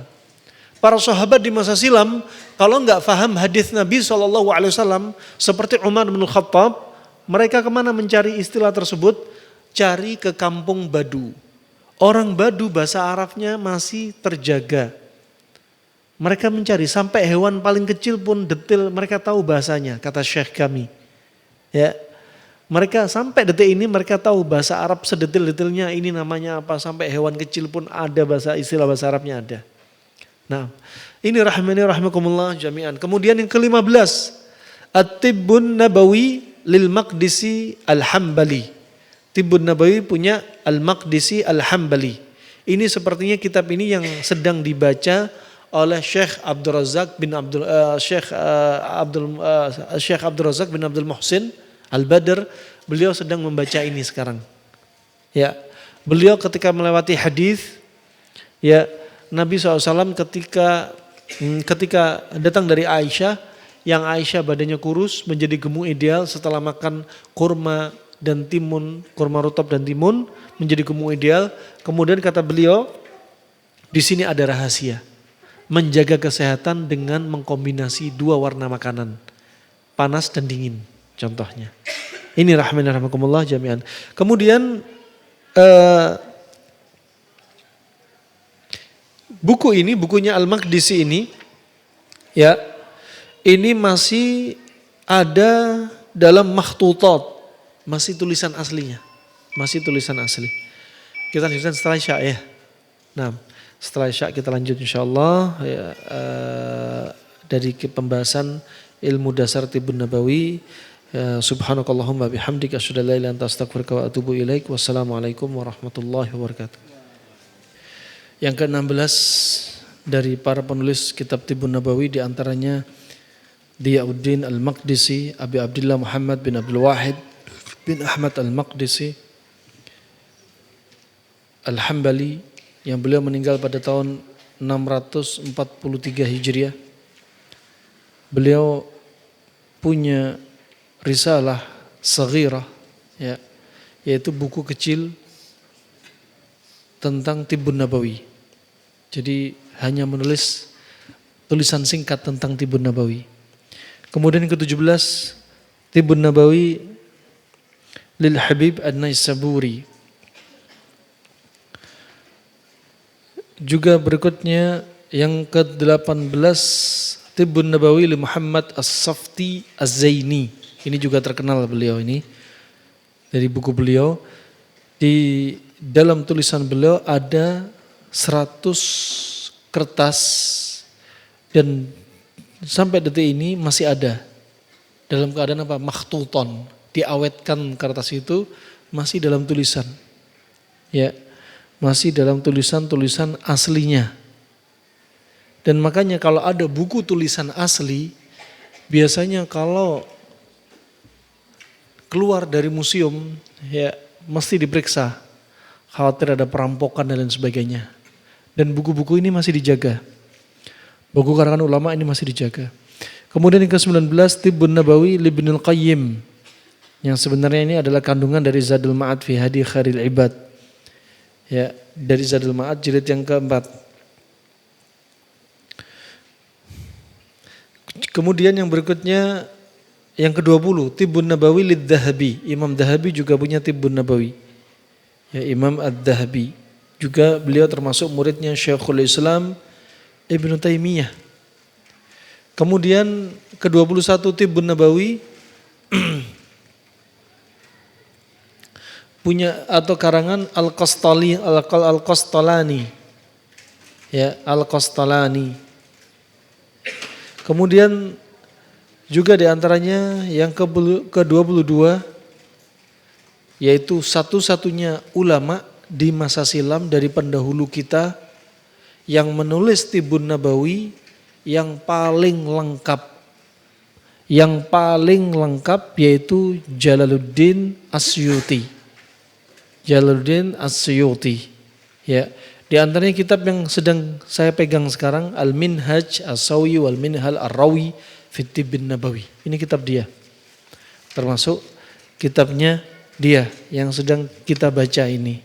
Para sahabat di masa silam, kalau nggak paham hadis Nabi SAW, seperti Umar bin Khattab, mereka kemana mencari istilah tersebut? Cari ke kampung Badu. Orang Badu bahasa Arabnya masih terjaga. Mereka mencari sampai hewan paling kecil pun detail mereka tahu bahasanya, kata Syekh kami. Ya, mereka sampai detik ini mereka tahu bahasa Arab sedetil-detilnya, ini namanya apa, sampai hewan kecil pun ada istilah bahasa Arabnya ada. Nah, ini rahmani rahimakumullah jami'an. Kemudian yang ke-15, At-Tibbun Nabawi lil Maqdisi Al-Hambali. Tibbun Nabawi punya Al-Maqdisi Al-Hambali. Ini sepertinya kitab ini yang sedang dibaca oleh Syekh Abdul Razak bin Abdul Muhsin Al-Badr. Beliau sedang membaca ini sekarang. Ya, beliau ketika melewati hadis, ya, Nabi SAW ketika datang dari Aisyah, yang Aisyah badannya kurus menjadi gemuk ideal setelah makan kurma dan timun, kurma rutab dan timun menjadi gemuk ideal. Kemudian kata beliau, di sini ada rahasia, menjaga kesehatan dengan mengkombinasi dua warna makanan, panas dan dingin contohnya. Ini rahimahumullah jami'an. Kemudian buku ini, bukunya Al-Maqdisi ini, ya, ini masih ada dalam makhtutat, masih tulisan aslinya, masih tulisan asli. Kita lanjutkan setelah Isya ya. Nah, setelah Isya kita lanjut insyaallah ya, dari pembahasan ilmu dasar Tibbun Nabawi. Subhanakallahumma bihamdika asyhadu an la ilaha illa anta astaghfiruka wa atubu ilaik. Wassalamualaikum warahmatullahi wabarakatuh. Yang ke-16 dari para penulis kitab Tibbun Nabawi diantaranya Diyauddin Al-Maqdisi, Abi Abdullah Muhammad bin Abdul Wahid bin Ahmad Al-Maqdisi Al-Hambali, yang beliau meninggal pada tahun 643 Hijriah. Beliau punya risalah saghirah, ya, yaitu buku kecil tentang Tibbun Nabawi. Jadi hanya menulis tulisan singkat tentang Tibbun Nabawi. Kemudian yang ke-17, Tibbun Nabawi lil Habib An-Naisaburi. Juga berikutnya yang ke-18, Tibbun Nabawi li Muhammad As-Safti Az-Zaini. Ini juga terkenal beliau ini. Dari buku beliau, di dalam tulisan beliau ada 100 kertas dan sampai detik ini masih ada. Dalam keadaan apa? Makhtuton, diawetkan kertas itu masih dalam tulisan. Ya, masih dalam tulisan-tulisan aslinya. Dan makanya kalau ada buku tulisan asli, biasanya kalau keluar dari museum, ya mesti diperiksa. Khawatir ada perampokan dan lain sebagainya. Dan buku-buku ini masih dijaga. Buku karangan ulama ini masih dijaga. Kemudian yang ke-19, Tibbun Nabawi li Ibnul Qayyim. Yang sebenarnya ini adalah kandungan dari Zadul Ma'ad fi Hadi Khairil Ibad. Ya, dari Zadul Ma'ad jilid yang ke-4. Kemudian yang berikutnya yang ke-20, Tibbun Nabawi lid Dhahabi. Imam Dhahabi juga punya Tibbun Nabawi. Ya, Imam Ad-Dhahabi. Juga beliau termasuk muridnya Syekhul Islam Ibnu Taimiyah. Kemudian ke-21 Tibbun Nabawi punya atau karangan Al-Qastalani. Ya, Al-Qastalani. Kemudian juga diantaranya yang ke-22 yaitu satu-satunya ulama di masa silam dari pendahulu kita yang menulis Tibbun Nabawi yang paling lengkap. Yang paling lengkap yaitu Jalaluddin Asyuti. Jalaluddin As-Suyuti. Ya, di antaranya kitab yang sedang saya pegang sekarang Al-Minhaj As-Sawi wal Minhal Ar-Rawi fi Tibbin Nabawi. Ini kitab dia. Termasuk kitabnya dia yang sedang kita baca ini.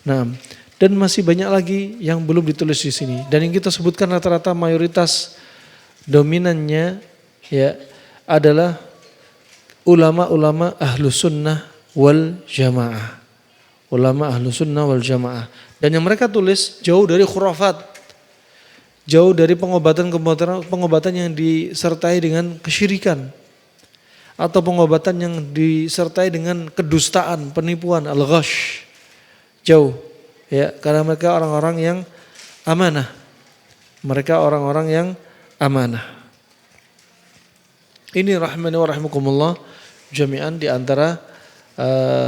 Nah, dan masih banyak lagi yang belum ditulis di sini. Dan yang kita sebutkan rata-rata mayoritas dominannya ya adalah ulama-ulama Ahlus Sunnah wal Jamaah. Ulama Ahlus Sunnah wal Jamaah. Dan yang mereka tulis jauh dari khurafat. Jauh dari pengobatan yang disertai dengan kesyirikan. Atau pengobatan yang disertai dengan kedustaan, penipuan, al-ghash. Jauh. Ya, karena mereka orang-orang yang amanah. Mereka orang-orang yang amanah. Ini rahmani wa rahimakumullah jami'an di antara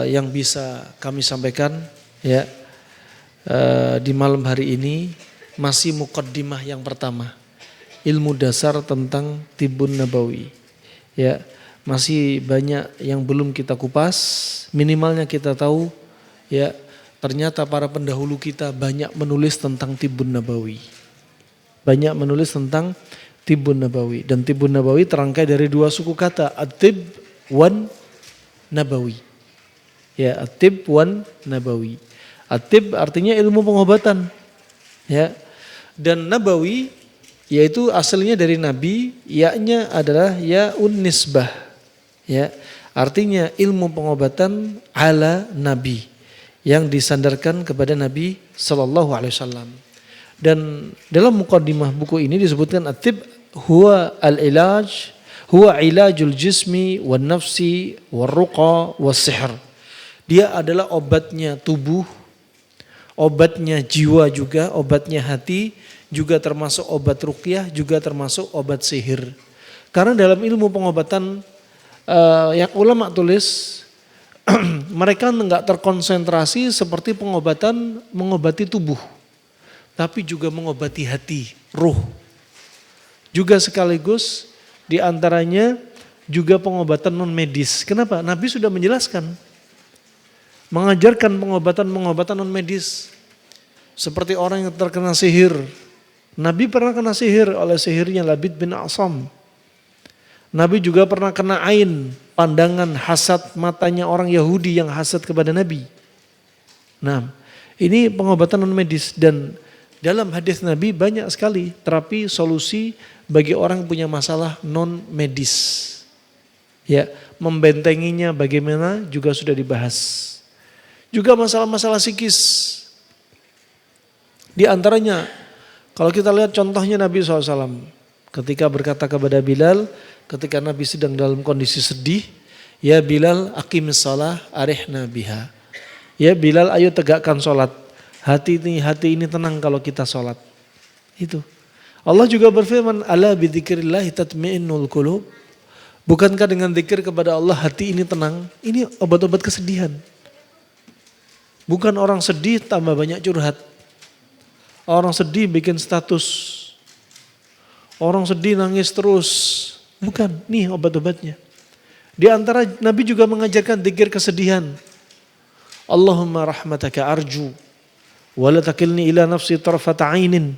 yang bisa kami sampaikan ya di malam hari ini, masih muqaddimah yang pertama, ilmu dasar tentang Tibbun Nabawi. Ya, masih banyak yang belum kita kupas, minimalnya kita tahu ya ternyata para pendahulu kita banyak menulis tentang Tibbun Nabawi. Banyak menulis tentang Tibbun Nabawi, dan Tibbun Nabawi terangkai dari dua suku kata, at-tib wan nabawi. Ya, at-tib wan nabawi. At-tib artinya ilmu pengobatan. Ya. Dan nabawi yaitu asalnya dari nabi, ya-nya adalah yaun nisbah. Ya. Artinya ilmu pengobatan ala nabi yang disandarkan kepada Nabi sallallahu alaihi wasallam. Dan dalam muqaddimah buku ini disebutkan at-tib huwa al-ilaj, huwa ilajul jismi wan nafsi war ruqa was sihr. Dia adalah obatnya tubuh, obatnya jiwa juga, obatnya hati, juga termasuk obat ruqyah, juga termasuk obat sihir. Karena dalam ilmu pengobatan yang ulama tulis mereka enggak terkonsentrasi seperti pengobatan mengobati tubuh, tapi juga mengobati hati, ruh. Juga sekaligus diantaranya juga pengobatan non medis. Kenapa? Nabi sudah menjelaskan, mengajarkan pengobatan non medis. Seperti orang yang terkena sihir. Nabi pernah kena sihir oleh sihirnya Labid bin Asam. Nabi juga pernah kena ain, pandangan hasad matanya orang Yahudi yang hasad kepada Nabi. Nah, ini pengobatan non medis, dan dalam hadis Nabi banyak sekali terapi solusi bagi orang yang punya masalah non medis. Ya, membentenginya bagaimana juga sudah dibahas. Juga masalah-masalah psikis. Di antaranya kalau kita lihat contohnya Nabi SAW ketika berkata kepada Bilal ketika Nabi sedang dalam kondisi sedih, ya Bilal aqimis shalah arihna biha. Ya Bilal, ayo tegakkan sholat. Hati ini tenang kalau kita sholat. Itu. Allah juga berfirman, ala bidzikrillah tatmainnul qulub. Bukankah dengan zikir kepada Allah hati ini tenang? Ini obat-obat kesedihan. Bukan orang sedih tambah banyak curhat. Orang sedih bikin status. Orang sedih nangis terus. Bukan, nih obat-obatnya. Di antara Nabi juga mengajarkan zikir kesedihan. Allahumma rahmataka arju. Wa la takilni ila nafsi tarfata ainin.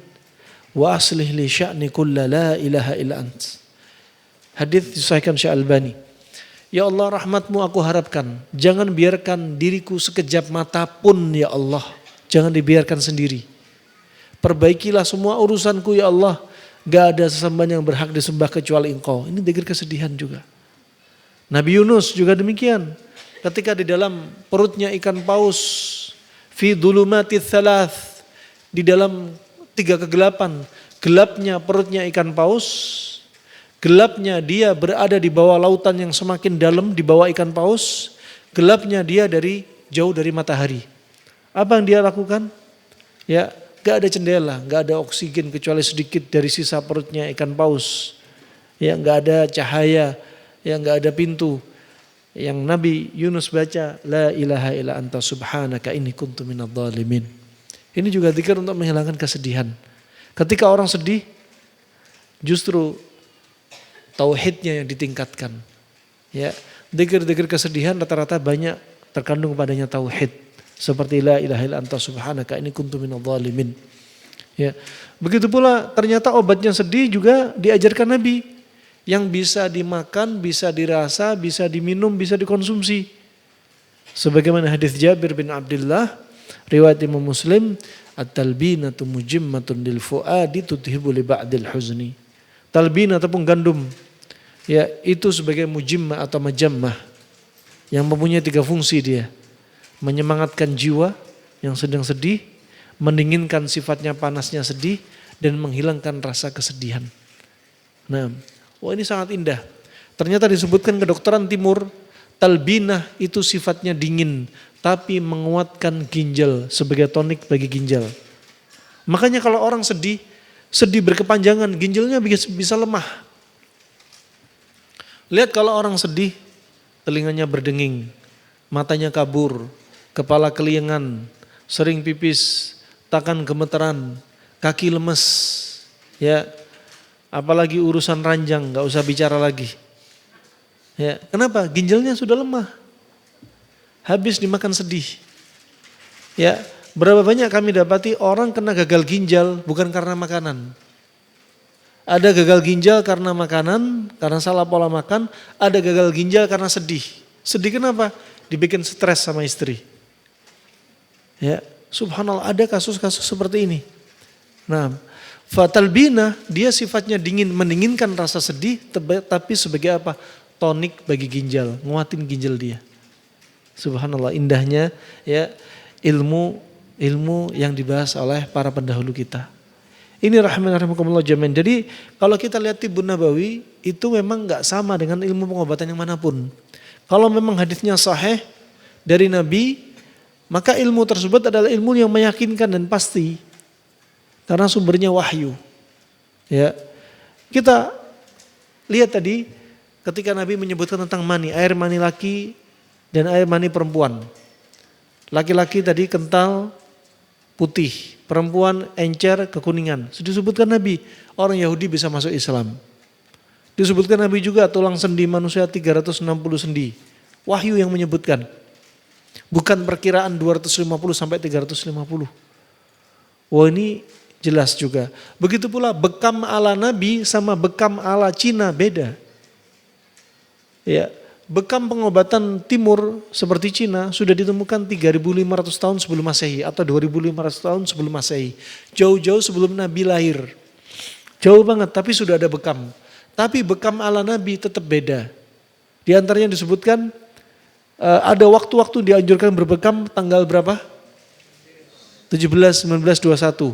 Wa aslih li sya'ni kulla la ilaha illa ant. Hadits disahihkan Syekh Albani. Ya Allah, rahmatmu aku harapkan. Jangan biarkan diriku sekejap mata pun ya Allah. Jangan dibiarkan sendiri. Perbaikilah semua urusanku ya Allah. Gak ada sesembahan yang berhak disembah kecuali Engkau. Ini zikir kesedihan juga. Nabi Yunus juga demikian. Ketika di dalam perutnya ikan paus. Fi dhulumati thalath. Di dalam 3 kegelapan. Gelapnya perutnya ikan paus. Gelapnya dia berada di bawah lautan yang semakin dalam di bawah ikan paus. Gelapnya dia jauh dari matahari. Apa yang dia lakukan? Ya, gak ada jendela, gak ada oksigen kecuali sedikit dari sisa perutnya ikan paus. Ya, gak ada cahaya, ya gak ada pintu. Yang Nabi Yunus baca, la ilaha illa anta subhanaka inni kuntu minadh dhalimin. Ini juga zikir untuk menghilangkan kesedihan. Ketika orang sedih, justru tauhidnya yang ditingkatkan. Ya, zikir-zikir kesedihan rata-rata banyak terkandung padanya tauhid. Seperti la ilaha illa anta subhanaka inni kuntu minadh dhalimin. Ya. Begitu pula ternyata obatnya sedih juga diajarkan Nabi. Yang bisa dimakan, bisa dirasa, bisa diminum, bisa dikonsumsi. Sebagaimana hadis Jabir bin Abdullah, riwayat Imam Muslim, at-talbinatu mujimmatun lil fuadi tudhibu li ba'dil huzni. Talbin ataupun gandum, ya itu sebagai mujimmah atau majammah yang mempunyai 3 fungsi dia. Menyemangatkan jiwa yang sedang sedih, mendinginkan sifatnya panasnya sedih, dan menghilangkan rasa kesedihan. Nah, ini sangat indah. Ternyata disebutkan kedokteran timur, talbinah itu sifatnya dingin, tapi menguatkan ginjal sebagai tonik bagi ginjal. Makanya kalau orang sedih berkepanjangan, ginjalnya bisa lemah. Lihat kalau orang sedih, telinganya berdenging, matanya kabur, kepala keliengan, sering pipis, tangan gemeteran, kaki lemes, ya, apalagi urusan ranjang, nggak usah bicara lagi. Ya, kenapa? Ginjalnya sudah lemah, habis dimakan sedih. Ya, berapa banyak kami dapati orang kena gagal ginjal bukan karena makanan. Ada gagal ginjal karena makanan, karena salah pola makan. Ada gagal ginjal karena sedih. Sedih kenapa? Dibikin stres sama istri. Ya, subhanallah ada kasus-kasus seperti ini. Nah, fatalbina dia sifatnya dingin, mendinginkan rasa sedih, tapi sebagai apa? Tonik bagi ginjal, nguatin ginjal dia. Subhanallah indahnya ya ilmu yang dibahas oleh para pendahulu kita. Ini rahimakumullah jami'an. Jadi kalau kita lihat Tibbun Nabawi itu memang enggak sama dengan ilmu pengobatan yang manapun. Kalau memang hadisnya sahih dari Nabi, maka ilmu tersebut adalah ilmu yang meyakinkan dan pasti. Karena sumbernya wahyu. Ya. Kita lihat tadi ketika Nabi menyebutkan tentang mani, air mani laki dan air mani perempuan. Laki-laki tadi kental putih, perempuan encer kekuningan. Sudah disebutkan Nabi, orang Yahudi bisa masuk Islam. Disebutkan Nabi juga tulang sendi manusia 360 sendi. Wahyu yang menyebutkan. Bukan perkiraan 250 sampai 350. Wah ini jelas juga. Begitu pula bekam ala Nabi sama bekam ala Cina beda. Ya, bekam pengobatan timur seperti Cina sudah ditemukan 3.500 tahun sebelum Masehi atau 2.500 tahun sebelum Masehi. Jauh-jauh sebelum Nabi lahir. Jauh banget tapi sudah ada bekam. Tapi bekam ala Nabi tetap beda. Di antaranya disebutkan ada waktu-waktu dianjurkan berbekam tanggal berapa? 17, 19, 21.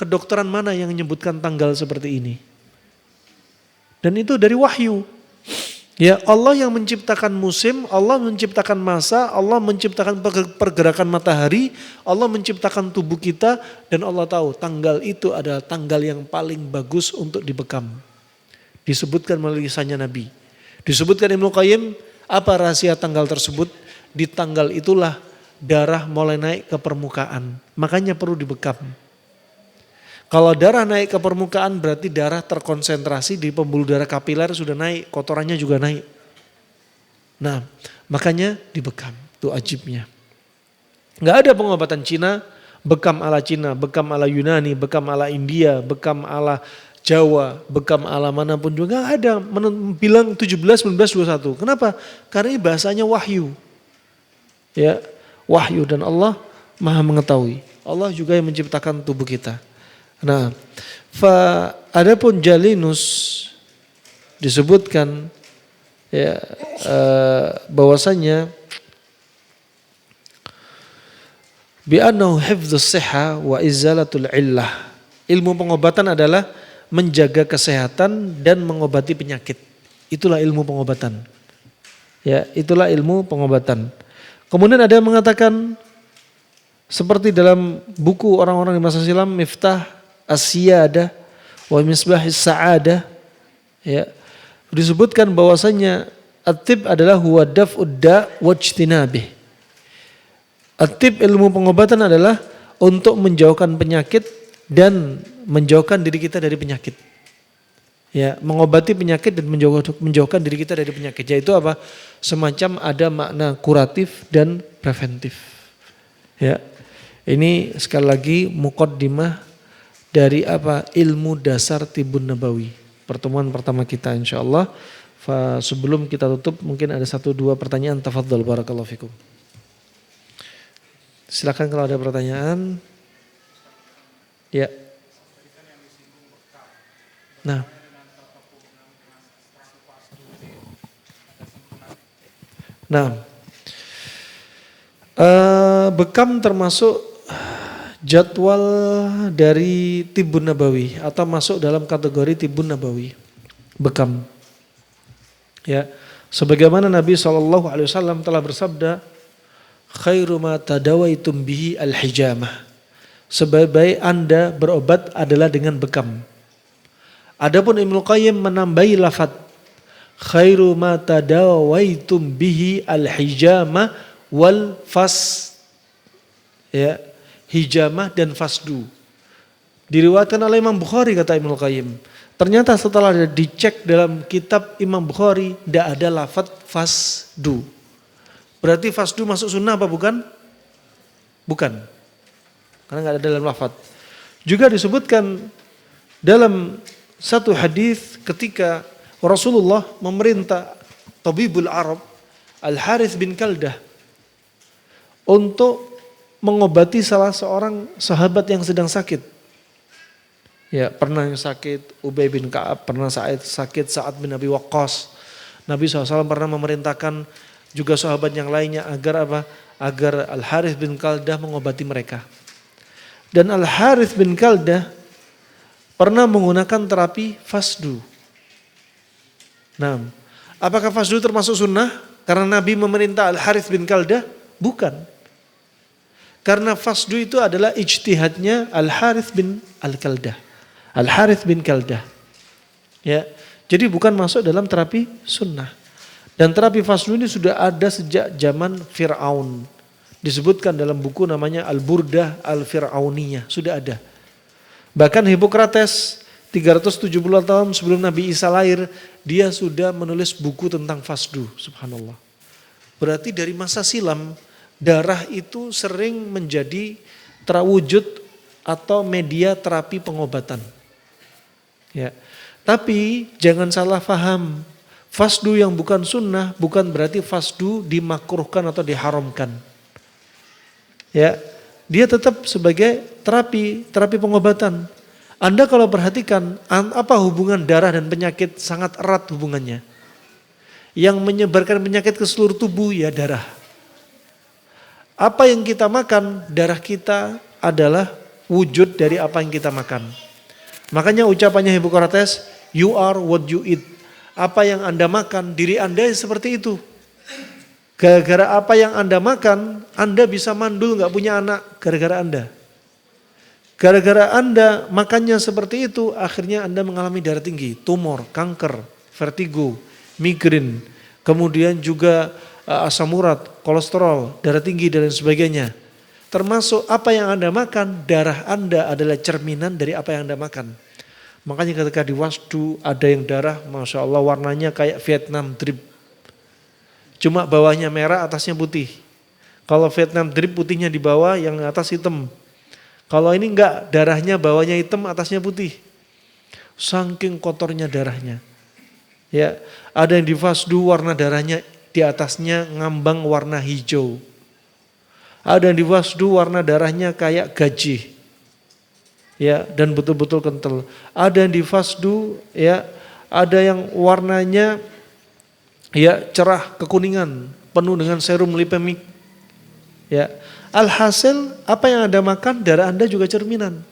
Kedokteran mana yang menyebutkan tanggal seperti ini? Dan itu dari wahyu. Ya Allah yang menciptakan musim, Allah menciptakan masa, Allah menciptakan pergerakan matahari, Allah menciptakan tubuh kita dan Allah tahu tanggal itu adalah tanggal yang paling bagus untuk dibekam. Disebutkan melalui lisannya Nabi. Disebutkan Ibnu Qayyim apa rahasia tanggal tersebut? Di tanggal itulah darah mulai naik ke permukaan. Makanya perlu dibekam. Kalau darah naik ke permukaan berarti darah terkonsentrasi di pembuluh darah kapiler sudah naik, kotorannya juga naik. Nah, makanya dibekam. Itu ajibnya. Enggak ada pengobatan Cina, bekam ala Cina, bekam ala Yunani, bekam ala India, bekam ala Jawa, bekam ala manapun juga enggak ada. Bilang 17, 19, 21. Kenapa? Karena ini bahasanya wahyu. Ya, wahyu dan Allah Maha mengetahui. Allah juga yang menciptakan tubuh kita. Nah, adapun Jalinus disebutkan ya bahwasanya bi annahu hifdzus sihah wa izalatul illah. Ilmu pengobatan adalah menjaga kesehatan dan mengobati penyakit. Itulah ilmu pengobatan. Ya, itulah ilmu pengobatan. Kemudian ada yang mengatakan seperti dalam buku orang-orang di masa silam Miftah As-Siyadah wa Misbahis Sa'adah ya disebutkan bahwasanya at-tib adalah huwa daf'ud da' wajtinabih. At-tib ilmu pengobatan adalah untuk menjauhkan penyakit dan menjauhkan diri kita dari penyakit. Ya, mengobati penyakit dan menjauhkan diri kita dari penyakit. Yaitu apa? Semacam ada makna kuratif dan preventif. Ya. Ini sekali lagi muqaddimah dari apa? Ilmu dasar Tibbun Nabawi. Pertemuan pertama kita insyaallah. Sebelum kita tutup mungkin ada 1-2 pertanyaan, tafadhol barakallahu fikum. Silakan kalau ada pertanyaan. Ya. Nah. Bekam termasuk jadwal dari Tibbun Nabawi atau masuk dalam kategori Tibbun Nabawi. Bekam. Ya, sebagaimana Nabi SAW telah bersabda, khairu ma tadawaitum bihi al-hijamah. Sebaik-baik Anda berobat adalah dengan bekam. Adapun Ibnu Qayyim menambahi lafaz khairu ma tadawaitum bihi al-hijamah wal fas, ya, hijamah dan fasdu. Diriwayatkan oleh Imam Bukhari kata Ibnu Qayyim. Ternyata setelah dicek dalam kitab Imam Bukhari tidak ada lafaz fasdu. Berarti fasdu masuk sunnah apa bukan? Bukan. Karena nggak ada dalam lafaz. Juga disebutkan dalam satu hadis ketika Rasulullah memerintah Tabibul Arab Al-Harith bin Kaldah untuk mengobati salah seorang sahabat yang sedang sakit. Ya, pernah yang sakit Ubay bin Ka'ab, pernah sakit Sa'ad bin Abi Waqqas. Nabi SAW pernah memerintahkan juga sahabat yang lainnya agar apa? Agar Al-Harith bin Kaldah mengobati mereka. Dan Al-Harith bin Kaldah pernah menggunakan terapi fasdu. Nah, apakah fasdu termasuk sunnah? Karena Nabi memerintah Al-Harith bin Kaldah? Bukan. Karena fasdu itu adalah ijtihadnya Al-Harith bin Al-Kaldah. Al-Harith bin Kaldah. Ya, jadi bukan masuk dalam terapi sunnah. Dan terapi fasdu ini sudah ada sejak zaman Fir'aun. Disebutkan dalam buku namanya Al-Burdah Al-Fir'auniyah. Sudah ada. Bahkan Hippocrates 370 tahun sebelum Nabi Isa lahir, dia sudah menulis buku tentang fasdu. Subhanallah. Berarti dari masa silam, darah itu sering menjadi terwujud atau media terapi pengobatan. Ya. Tapi jangan salah paham. Fasdu yang bukan sunnah bukan berarti fasdu dimakruhkan atau diharamkan. Ya, dia tetap sebagai terapi pengobatan. Anda kalau perhatikan apa hubungan darah dan penyakit, sangat erat hubungannya. Yang menyebarkan penyakit ke seluruh tubuh ya darah. Apa yang kita makan, darah kita adalah wujud dari apa yang kita makan. Makanya ucapannya Hippocrates, you are what you eat. Apa yang Anda makan, diri Anda seperti itu. Gara-gara apa yang Anda makan, Anda bisa mandul gak punya anak, gara-gara Anda. Gara-gara Anda makannya seperti itu, akhirnya Anda mengalami darah tinggi, tumor, kanker, vertigo, migrain, kemudian juga asam urat, kolesterol, darah tinggi dan lain sebagainya. Termasuk apa yang Anda makan, darah Anda adalah cerminan dari apa yang Anda makan. Makanya ketika di wasdu ada yang darah, Masya Allah warnanya kayak Vietnam drip. Cuma bawahnya merah, atasnya putih. Kalau Vietnam drip putihnya di bawah, yang atas hitam. Kalau ini enggak, darahnya bawahnya hitam, atasnya putih. Saking kotornya darahnya. Ya, ada yang di fasdu warna darahnya di atasnya ngambang warna hijau. Ada yang di wasdu warna darahnya kayak gaji. Ya, dan betul-betul kental. Ada yang di fasdu ya, ada yang warnanya ya cerah kekuningan, penuh dengan serum lipemik. Ya, alhasil apa yang Anda makan darah Anda juga cerminan.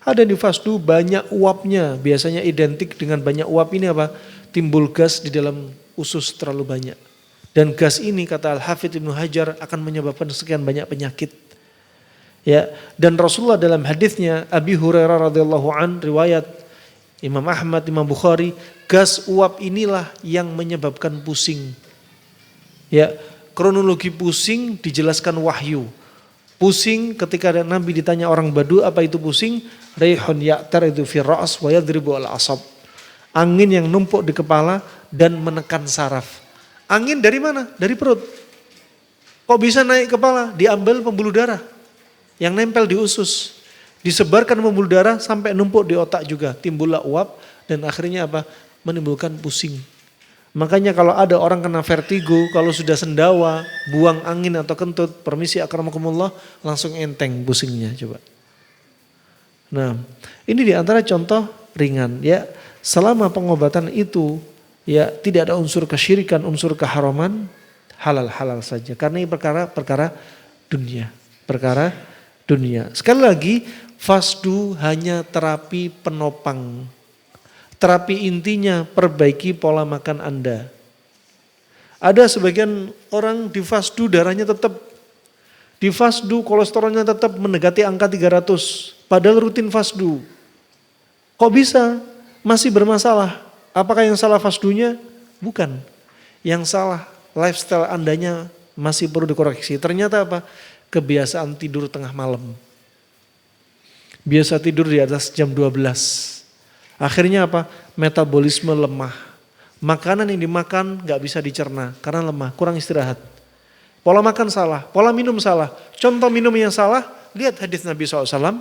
Ada yang di fasdu banyak uapnya, biasanya identik dengan banyak uap ini apa? Timbul gas di dalam usus terlalu banyak. Dan gas ini kata Al-Hafidz Ibnu Hajar akan menyebabkan sekian banyak penyakit. Ya, dan Rasulullah dalam hadisnya Abi Hurairah radhiyallahu an riwayat Imam Ahmad, Imam Bukhari, gas uap inilah yang menyebabkan pusing. Ya, kronologi pusing dijelaskan wahyu. Pusing ketika Nabi ditanya orang Badu apa itu pusing? Raihun ya'tar itu fi ra's wa yadribu al-asab. Angin yang numpuk di kepala dan menekan saraf. Angin dari mana? Dari perut. Kok bisa naik kepala? Diambil pembuluh darah. yang nempel di usus. Disebarkan pembuluh darah sampai numpuk di otak juga. Timbullah uap dan akhirnya apa? Menimbulkan pusing. Makanya kalau ada orang kena vertigo, kalau sudah sendawa, buang angin atau kentut, permisi akramakumullah, langsung enteng pusingnya coba. Nah, ini diantara contoh ringan ya. Selama pengobatan itu ya tidak ada unsur kesyirikan, unsur keharaman, halal-halal saja. Karena ini perkara dunia, perkara dunia. Sekali lagi, fasdu hanya terapi penopang. Terapi intinya perbaiki pola makan Anda. Ada sebagian orang di fasdu darahnya tetap, di fasdu kolesterolnya tetap mendekati angka 300. Padahal rutin fasdu. Kok bisa? Masih bermasalah. Apakah yang salah fasdunya? Bukan. Yang salah lifestyle Andanya masih perlu dikoreksi. Ternyata apa? Kebiasaan tidur tengah malam. Biasa tidur di atas jam 12. Akhirnya apa? Metabolisme lemah. Makanan yang dimakan gak bisa dicerna karena lemah, kurang istirahat. Pola makan salah, pola minum salah. Contoh minum yang salah, lihat hadis Nabi SAW.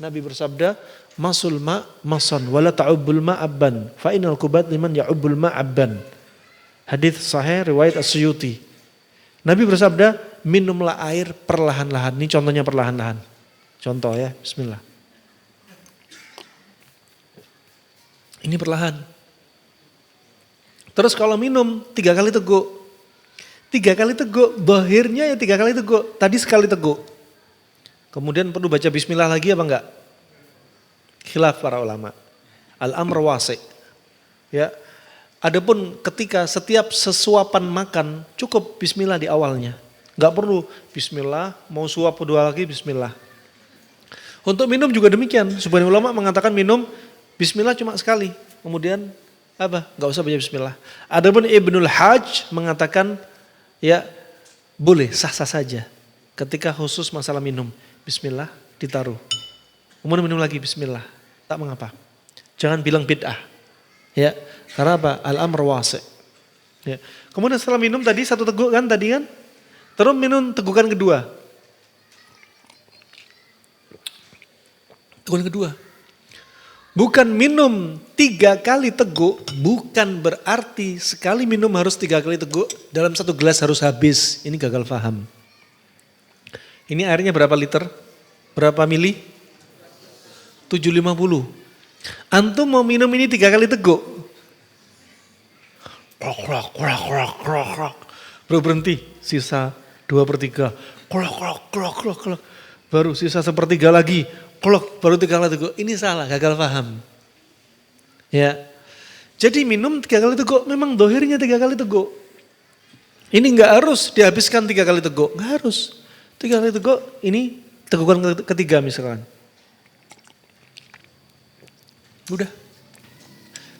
Nabi bersabda, masul ma mason wala ta'ubbul ma'abban fa innal kubat liman ya'ubbul ma'abban. Hadis sahih riwayat As-Suyuti. Nabi bersabda, minumlah air perlahan-lahan. Ini contohnya perlahan-lahan. Contoh ya, bismillah. Ini perlahan. Terus kalau minum 3 kali teguk. 3 kali teguk, bahirnya ya 3 kali teguk. Tadi sekali teguk. Kemudian perlu baca bismillah lagi apa enggak? Khilaf para ulama. Al-amr wasi'. Ya. Adapun ketika setiap sesuapan makan cukup bismillah di awalnya. Enggak perlu bismillah, mau suap kedua lagi bismillah. Untuk minum juga demikian. Sebagian ulama mengatakan minum bismillah cuma sekali. Kemudian apa? Enggak usah baca bismillah. Adapun Ibnul Hajj mengatakan ya boleh sah-sah saja. Ketika khusus masalah minum. Bismillah ditaruh. Kemudian minum lagi bismillah. Tak mengapa. Jangan bilang bid'ah. Ya, karena apa? Al-amr wasi'. Ya. Kemudian setelah minum tadi 1 teguk kan tadi kan? Terus minum tegukan kedua. Tegukan kedua. Bukan minum 3 kali teguk, bukan berarti sekali minum harus 3 kali teguk, dalam 1 gelas harus habis. Ini gagal paham. Ini airnya berapa liter? Berapa mili? 750. Antum mau minum ini 3 kali teguk. Krok. Baru berhenti, sisa 2/3. Krok. Baru sisa 1/3 lagi. Klok, baru 3 kali teguk. Ini salah, gagal paham. Ya. Jadi minum 3 kali teguk, memang dohirnya 3 kali teguk. Ini enggak harus dihabiskan 3 kali teguk, enggak harus. 3 kali teguk, ini tegukan ketiga misalkan. Udah.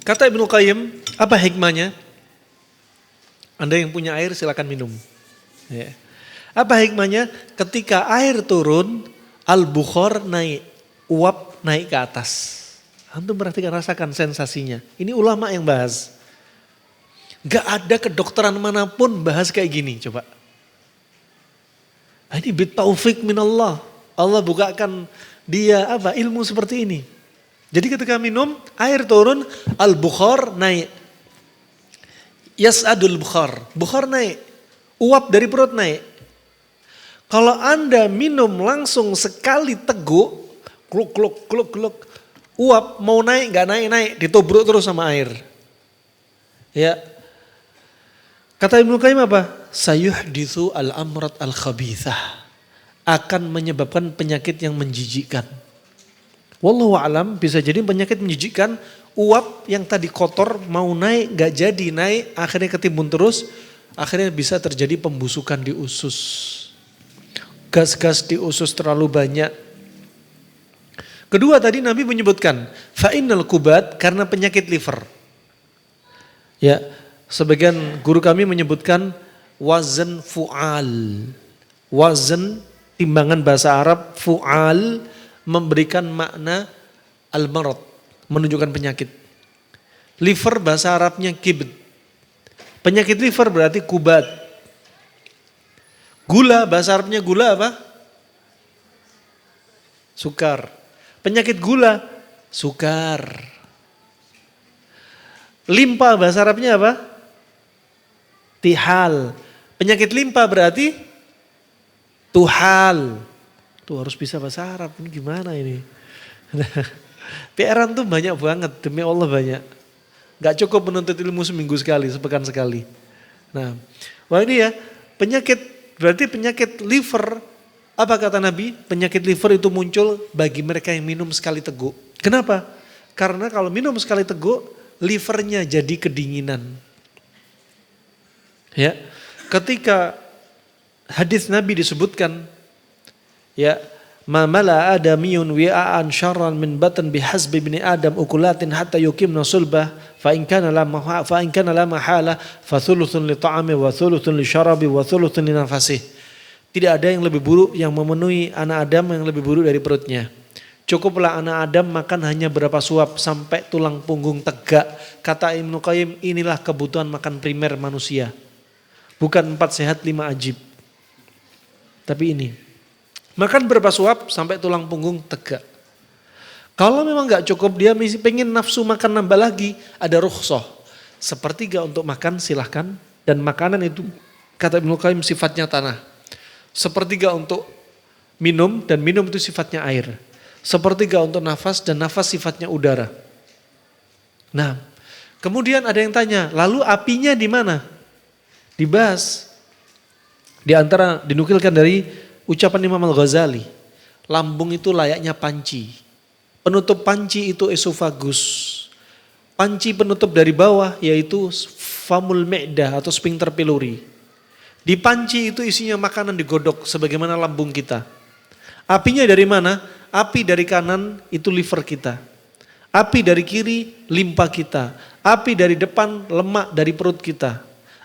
Kata Ibnu Qayyim, apa hikmahnya? Anda yang punya air silakan minum. Ya. Apa hikmahnya? Ketika air turun, al-bukhar naik. Uap naik ke atas. Antum perhatikan, rasakan sensasinya. Ini ulama yang bahas. Gak ada kedokteran manapun bahas kayak gini, coba. Ini bitaufik minallah. Allah bukakan dia ilmu seperti ini. Jadi ketika minum, air turun, al-bukhar naik. Yas'adul bukhar. Bukhar naik. Uap dari perut naik. Kalau Anda minum langsung sekali teguk, kluk. Uap mau naik gak naik, ditobruk terus sama air. Ya. Kata Ibnu Qayyim apa? Sayuhditsu al-amrat al-khabithah. Akan menyebabkan penyakit yang menjijikkan. Wallahu a'lam, bisa jadi penyakit menjijikkan, uap yang tadi kotor mau naik gak jadi naik, akhirnya ketimbun terus, akhirnya bisa terjadi pembusukan di usus. Gas-gas di usus terlalu banyak. Kedua tadi Nabi menyebutkan fa'innal kubat karena penyakit liver. Ya, sebagian guru kami menyebutkan wazan fu'al. Wazan timbangan bahasa Arab fu'al memberikan makna al-marad, menunjukkan penyakit. Liver bahasa Arabnya kibd. Penyakit liver berarti kubat. Gula bahasa Arabnya gula apa? sukar. Penyakit gula, sukar. Limpa bahasa Arabnya apa? Tihal. Penyakit limpa berarti tuhal. Tuh harus bisa bahasa Arab, ini gimana ini? PR-an tuh banyak banget, demi Allah banyak. Gak cukup menuntut ilmu seminggu sekali, sepekan sekali. Nah, wah ini ya, penyakit, berarti penyakit liver, apa kata Nabi? Penyakit liver itu muncul bagi mereka yang minum sekali teguk. Kenapa? Karena kalau minum sekali teguk, livernya jadi kedinginan. Ya, ketika hadis Nabi disebutkan, ya, ma mala adamiyun wi'an syarran min batan bihasbi ibni adam ukulatin hatta yuqimna sulbah fa in kana la mahala fa thuluthun li ta'ami wa thuluthun li syarabi wa thuluthun li nafasih. Tidak ada yang lebih buruk yang memenuhi anak Adam yang lebih buruk dari perutnya. Cukuplah anak Adam makan hanya berapa suap sampai tulang punggung tegak. Kata Ibnu Qayyim, inilah kebutuhan makan primer manusia. Bukan 4 sehat 5 ajib. Tapi ini. Makan berapa suap sampai tulang punggung tegak. Kalau memang gak cukup, dia pengen nafsu makan nambah lagi, ada rukhsah. Sepertiga untuk makan silahkan. Dan makanan itu kata Ibnu Qayyim sifatnya tanah. Sepertiga untuk minum dan minum itu sifatnya air. Sepertiga untuk nafas dan nafas sifatnya udara. Nah, kemudian ada yang tanya, lalu apinya di mana? Dibahas. Di antara dinukilkan dari ucapan Imam Al-Ghazali, lambung itu layaknya panci. Penutup panci itu esofagus. Panci penutup dari bawah yaitu famul me'dah atau sphincter pylori. Di panci itu isinya makanan digodok sebagaimana lambung kita. Apinya dari mana? Api dari kanan itu liver kita. Api dari kiri limpa kita. Api dari depan lemak dari perut kita.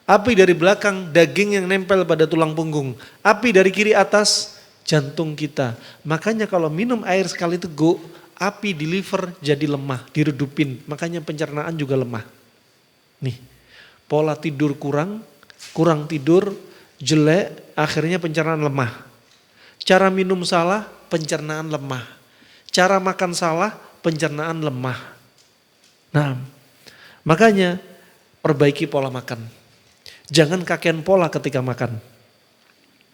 Api dari belakang daging yang nempel pada tulang punggung. Api dari kiri atas jantung kita. Makanya kalau minum air sekali teguk, api di liver jadi lemah, diredupin. Makanya pencernaan juga lemah. Nih, pola tidur kurang tidur, jelek, akhirnya pencernaan lemah. Cara minum salah, pencernaan lemah. Cara makan salah, pencernaan lemah. Nah, makanya perbaiki pola makan. Jangan kakean pola ketika makan.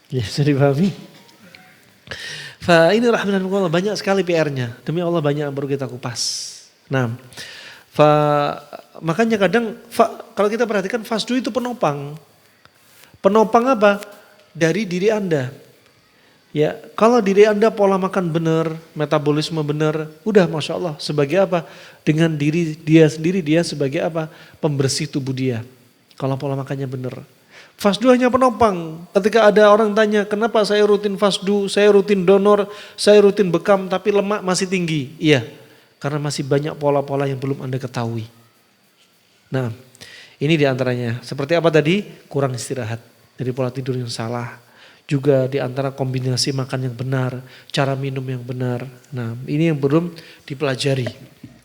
Ya, bisa dipahami? Ini rahmatullah banyak sekali PR-nya. Demi Allah banyak yang baru kita kupas. Nah, makanya kadang kalau kita perhatikan fasdu itu penopang. Penopang apa? Dari diri Anda. Ya, kalau diri Anda pola makan benar, metabolisme benar, udah Masya Allah. Sebagai apa? Dengan diri dia sendiri, dia sebagai apa? Pembersih tubuh dia. Kalau pola makannya benar. Fasdu hanya penopang. Ketika ada orang tanya, kenapa saya rutin fasdu, saya rutin donor, saya rutin bekam, tapi lemak masih tinggi. Iya, karena masih banyak pola-pola yang belum Anda ketahui. Nah, ini diantaranya. Seperti apa tadi? Kurang istirahat. Dari pola tidur yang salah. Juga diantara kombinasi makan yang benar, cara minum yang benar. Nah, ini yang belum dipelajari.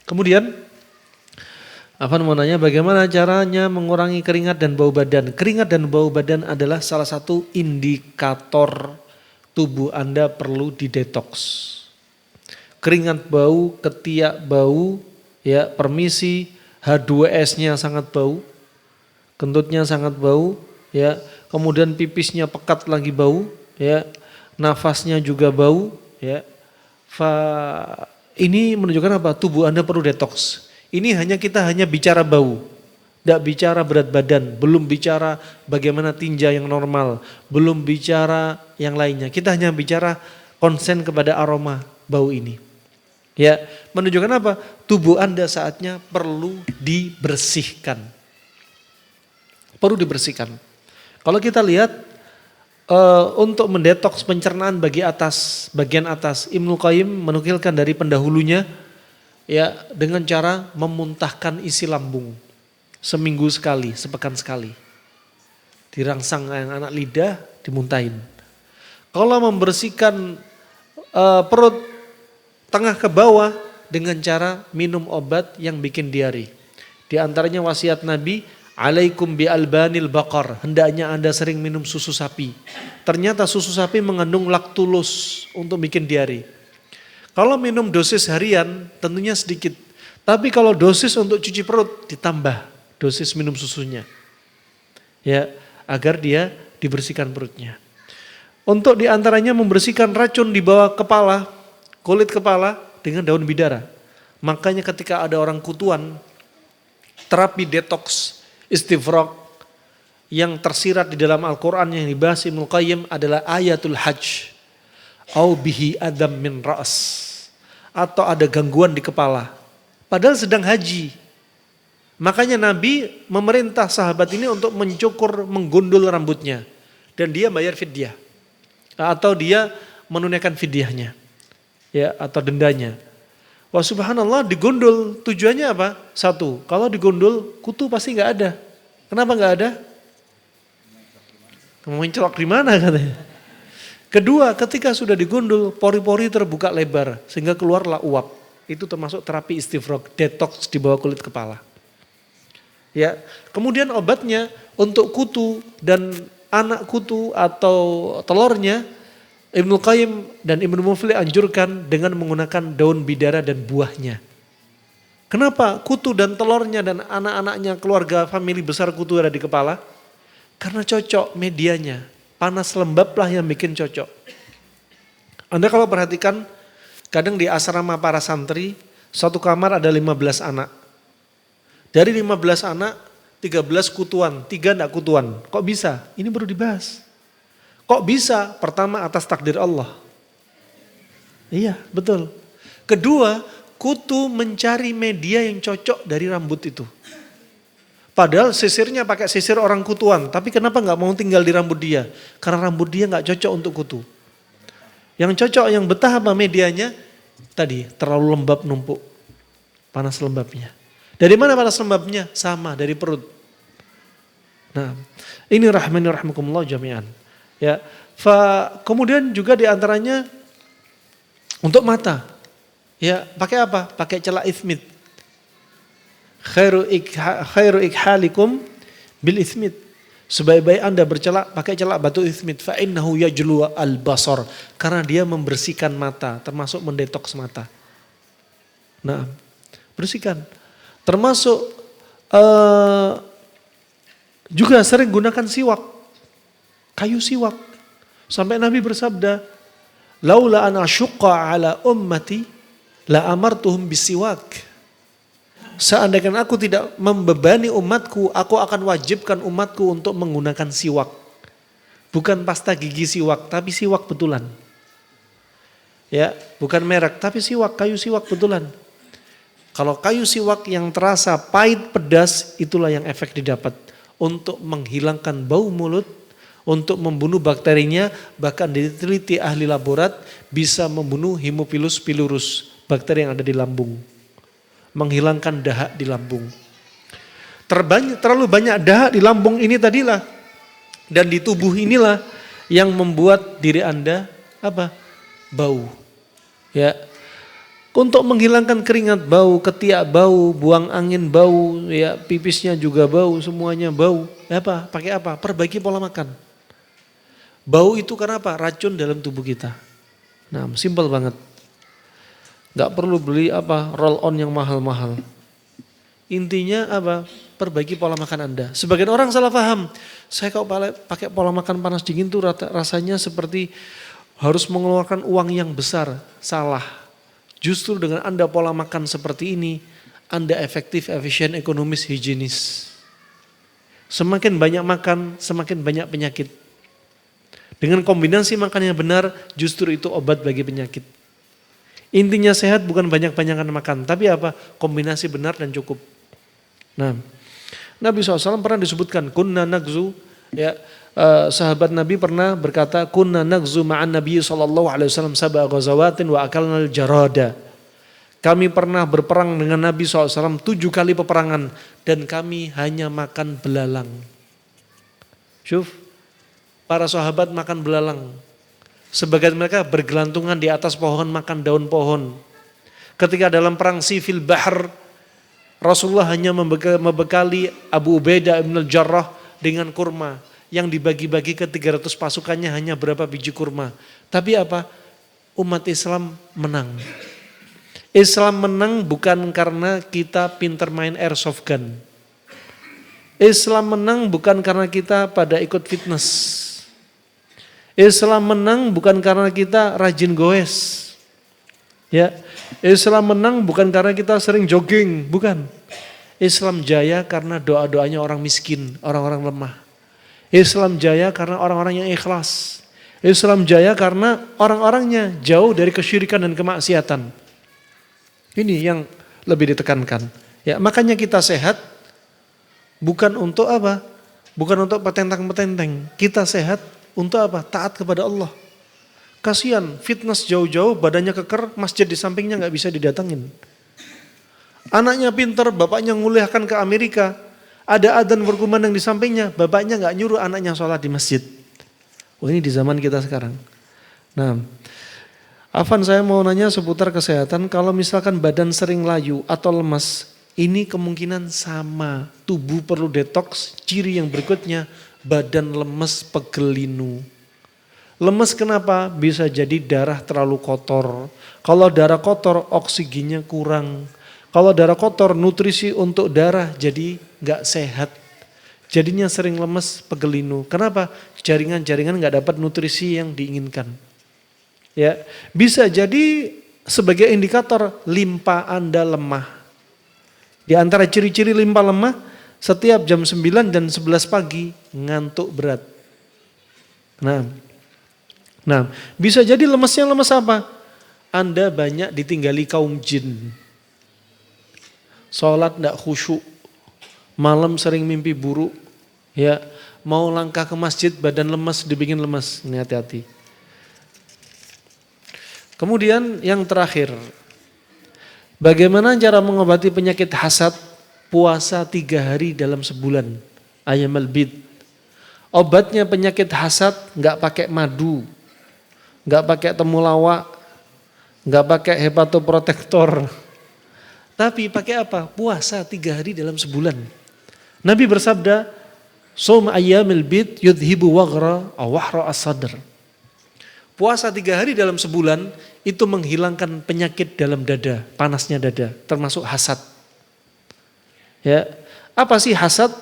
Kemudian, bagaimana caranya mengurangi keringat dan bau badan? Keringat dan bau badan adalah salah satu indikator tubuh Anda perlu didetoks. Keringat bau, ketiak bau, ya permisi, H2S-nya sangat bau, kentutnya sangat bau, ya kemudian pipisnya pekat lagi bau, ya nafasnya juga bau, ya. Ini menunjukkan apa? Tubuh Anda perlu detoks. Ini kita hanya bicara bau, tidak bicara berat badan, belum bicara bagaimana tinja yang normal, belum bicara yang lainnya. Kita hanya bicara konsen kepada aroma bau ini. Ya, menunjukkan apa? Tubuh Anda saatnya perlu dibersihkan. Perlu dibersihkan. Kalau kita lihat untuk mendetoks pencernaan bagian atas, Ibnu Qayyim menukilkan dari pendahulunya, ya dengan cara memuntahkan isi lambung seminggu sekali, sepekan sekali. Dirangsang anak lidah, dimuntahin. Kalau membersihkan perut tengah ke bawah dengan cara minum obat yang bikin diare. Di antaranya wasiat Nabi, alaikum bi albanil baqar, hendaknya Anda sering minum susu sapi. Ternyata susu sapi mengandung laktulus untuk bikin diare. Kalau minum dosis harian tentunya sedikit. Tapi kalau dosis untuk cuci perut ditambah dosis minum susunya. Ya, agar dia dibersihkan perutnya. Untuk diantaranya membersihkan racun di bawah kepala, kulit kepala dengan daun bidara. Makanya ketika ada orang kutuan, terapi detox istifraq yang tersirat di dalam Al-Quran yang dibahas Ibnu Qayyim adalah ayatul hajj. Au bihi adam min ra's. Atau ada gangguan di kepala. Padahal sedang haji. Makanya Nabi memerintah sahabat ini untuk mencukur, menggundul rambutnya. Dan dia bayar fidyah. Atau dia menunaikan fidyahnya. Ya, atau dendanya. Wah subhanallah digundul. Tujuannya apa? Satu, kalau digundul kutu pasti gak ada. Kenapa gak ada? Mau mencelok di mana katanya. Kedua, ketika sudah digundul, pori-pori terbuka lebar sehingga keluarlah uap. Itu termasuk terapi istifraq, detox di bawah kulit kepala. Ya, kemudian obatnya untuk kutu dan anak kutu atau telurnya, Ibnu Qayyim dan Ibnu Muflih anjurkan dengan menggunakan daun bidara dan buahnya. Kenapa kutu dan telurnya dan anak-anaknya keluarga famili besar kutu ada di kepala? Karena cocok medianya, panas lembab lah yang bikin cocok. Anda kalau perhatikan, kadang di asrama para santri, satu kamar ada 15 anak. Dari 15 anak, 13 kutuan, 3 enggak kutuan. Kok bisa? Ini baru dibahas. Kok bisa? Pertama atas takdir Allah. Iya, betul. Kedua, kutu mencari media yang cocok dari rambut itu. Padahal sisirnya pakai sisir orang kutuan, tapi kenapa nggak mau tinggal di rambut dia? Karena rambut dia nggak cocok untuk kutu. Yang cocok, yang betah apa medianya? Tadi terlalu lembab numpuk, panas lembabnya. Dari mana panas lembabnya? Sama dari perut. Nah, ini rahmani rahmakumullah jami'an. Ya, kemudian juga diantaranya untuk mata. Ya, pakai apa? Pakai celak ithmit. Khairu ikhalikum bil ithmit. Sebaik-baik Anda bercelak pakai celak batu ithmit. Fa innahu yajlu al basar. Karena dia membersihkan mata, termasuk mendetoks mata. Nah, bersihkan. Termasuk juga sering gunakan siwak. Kayu siwak. Sampai Nabi bersabda, "Laula an asyqa ala ummati la amartuhum bisiwak." Seandainya aku tidak membebani umatku, aku akan wajibkan umatku untuk menggunakan siwak. Bukan pasta gigi siwak, tapi siwak betulan. Ya, bukan merek, tapi siwak, kayu siwak betulan. Kalau kayu siwak yang terasa pahit pedas, itulah yang efek didapat. Untuk menghilangkan bau mulut, untuk membunuh bakterinya, bahkan diteliti ahli laborat, bisa membunuh Haemophilus pylorus, bakteri yang ada di lambung. Menghilangkan dahak di lambung. Terlalu banyak dahak di lambung ini tadilah dan di tubuh inilah yang membuat diri Anda apa? Bau. Ya. Untuk menghilangkan keringat bau, ketiak bau, buang angin bau, ya pipisnya juga bau, semuanya bau. Apa? Pakai apa? Perbaiki pola makan. Bau itu karena apa? Racun dalam tubuh kita. Nah, simpel banget. Gak perlu beli apa roll on yang mahal-mahal. Intinya apa? Perbaiki pola makan Anda. Sebagian orang salah paham. Saya kalau pakai pola makan panas dingin tuh rasanya seperti harus mengeluarkan uang yang besar. Salah. Justru dengan Anda pola makan seperti ini, Anda efektif, efisien, ekonomis, higienis. Semakin banyak makan, semakin banyak penyakit. Dengan kombinasi makan yang benar, justru itu obat bagi penyakit. Intinya sehat bukan banyak-banyakan makan, tapi apa? Kombinasi benar dan cukup. Nah, Nabi SAW pernah disebutkan, kunna nagzu, ya, sahabat Nabi pernah berkata, kunna nagzu ma'an Nabi SAW sab'a ghazawatin wa akalnal jarada. Kami pernah berperang dengan Nabi SAW 7 kali peperangan dan kami hanya makan belalang. Syuf, para sahabat makan belalang. Sebagian mereka bergelantungan di atas pohon makan daun pohon. Ketika dalam perang Sifil Bahar, Rasulullah hanya membekali Abu Ubaidah bin Al-Jarrah dengan kurma. Yang dibagi-bagi ke 300 pasukannya hanya berapa biji kurma. Tapi apa? umat Islam menang. Islam menang bukan karena kita pinter main airsoft gun. Islam menang bukan karena kita pada ikut fitness. Islam menang bukan karena kita rajin goes. Ya, Islam menang bukan karena kita sering jogging, bukan. Islam jaya karena doa-doanya orang miskin, orang-orang lemah. Islam jaya karena orang-orang yang ikhlas. Islam jaya karena orang-orangnya jauh dari kesyirikan dan kemaksiatan. Ini yang lebih ditekankan. Ya, makanya kita sehat bukan untuk apa? Bukan untuk petentang-petenteng. Kita sehat untuk apa? Taat kepada Allah. Kasihan, fitness jauh-jauh, badannya keker, masjid di sampingnya nggak bisa didatangin. Anaknya pinter, bapaknya nguliahkan ke Amerika. Ada adzan berkumandang di sampingnya, bapaknya nggak nyuruh anaknya sholat di masjid. Oh, ini di zaman kita sekarang. Nah, Afan, saya mau nanya seputar kesehatan. Kalau misalkan badan sering layu atau lemas, ini kemungkinan sama. Tubuh perlu detoks. Ciri yang berikutnya, badan lemes, pegel linu. Lemes kenapa? Bisa jadi darah terlalu kotor. Kalau darah kotor, oksigennya kurang. Kalau darah kotor, nutrisi untuk darah jadi nggak sehat. Jadinya sering lemes, pegel linu. Kenapa? Jaringan-jaringan nggak dapat nutrisi yang diinginkan. Ya, bisa jadi sebagai indikator limpa Anda lemah. Di antara ciri-ciri limpa lemah, setiap jam 9 dan 11 pagi ngantuk berat. Nah, bisa jadi lemesnya lemes apa? Anda banyak ditinggali kaum jin. Sholat tidak khusyuk, malam sering mimpi buruk, ya, mau langkah ke masjid badan lemes, dibikin lemes. Ini hati-hati. Kemudian yang terakhir, bagaimana cara mengobati penyakit hasad? Puasa 3 hari dalam sebulan. Ayamal bid. Obatnya penyakit hasad nggak pakai madu, nggak pakai temulawak, nggak pakai hepatoprotektor. Tapi pakai apa? Puasa 3 hari dalam sebulan. Nabi bersabda, "Shaum ayyamil bid yudhibu waghra aw wahra as-sadr." Puasa 3 hari dalam sebulan itu menghilangkan penyakit dalam dada, panasnya dada, termasuk hasad. Ya, apa sih hasad?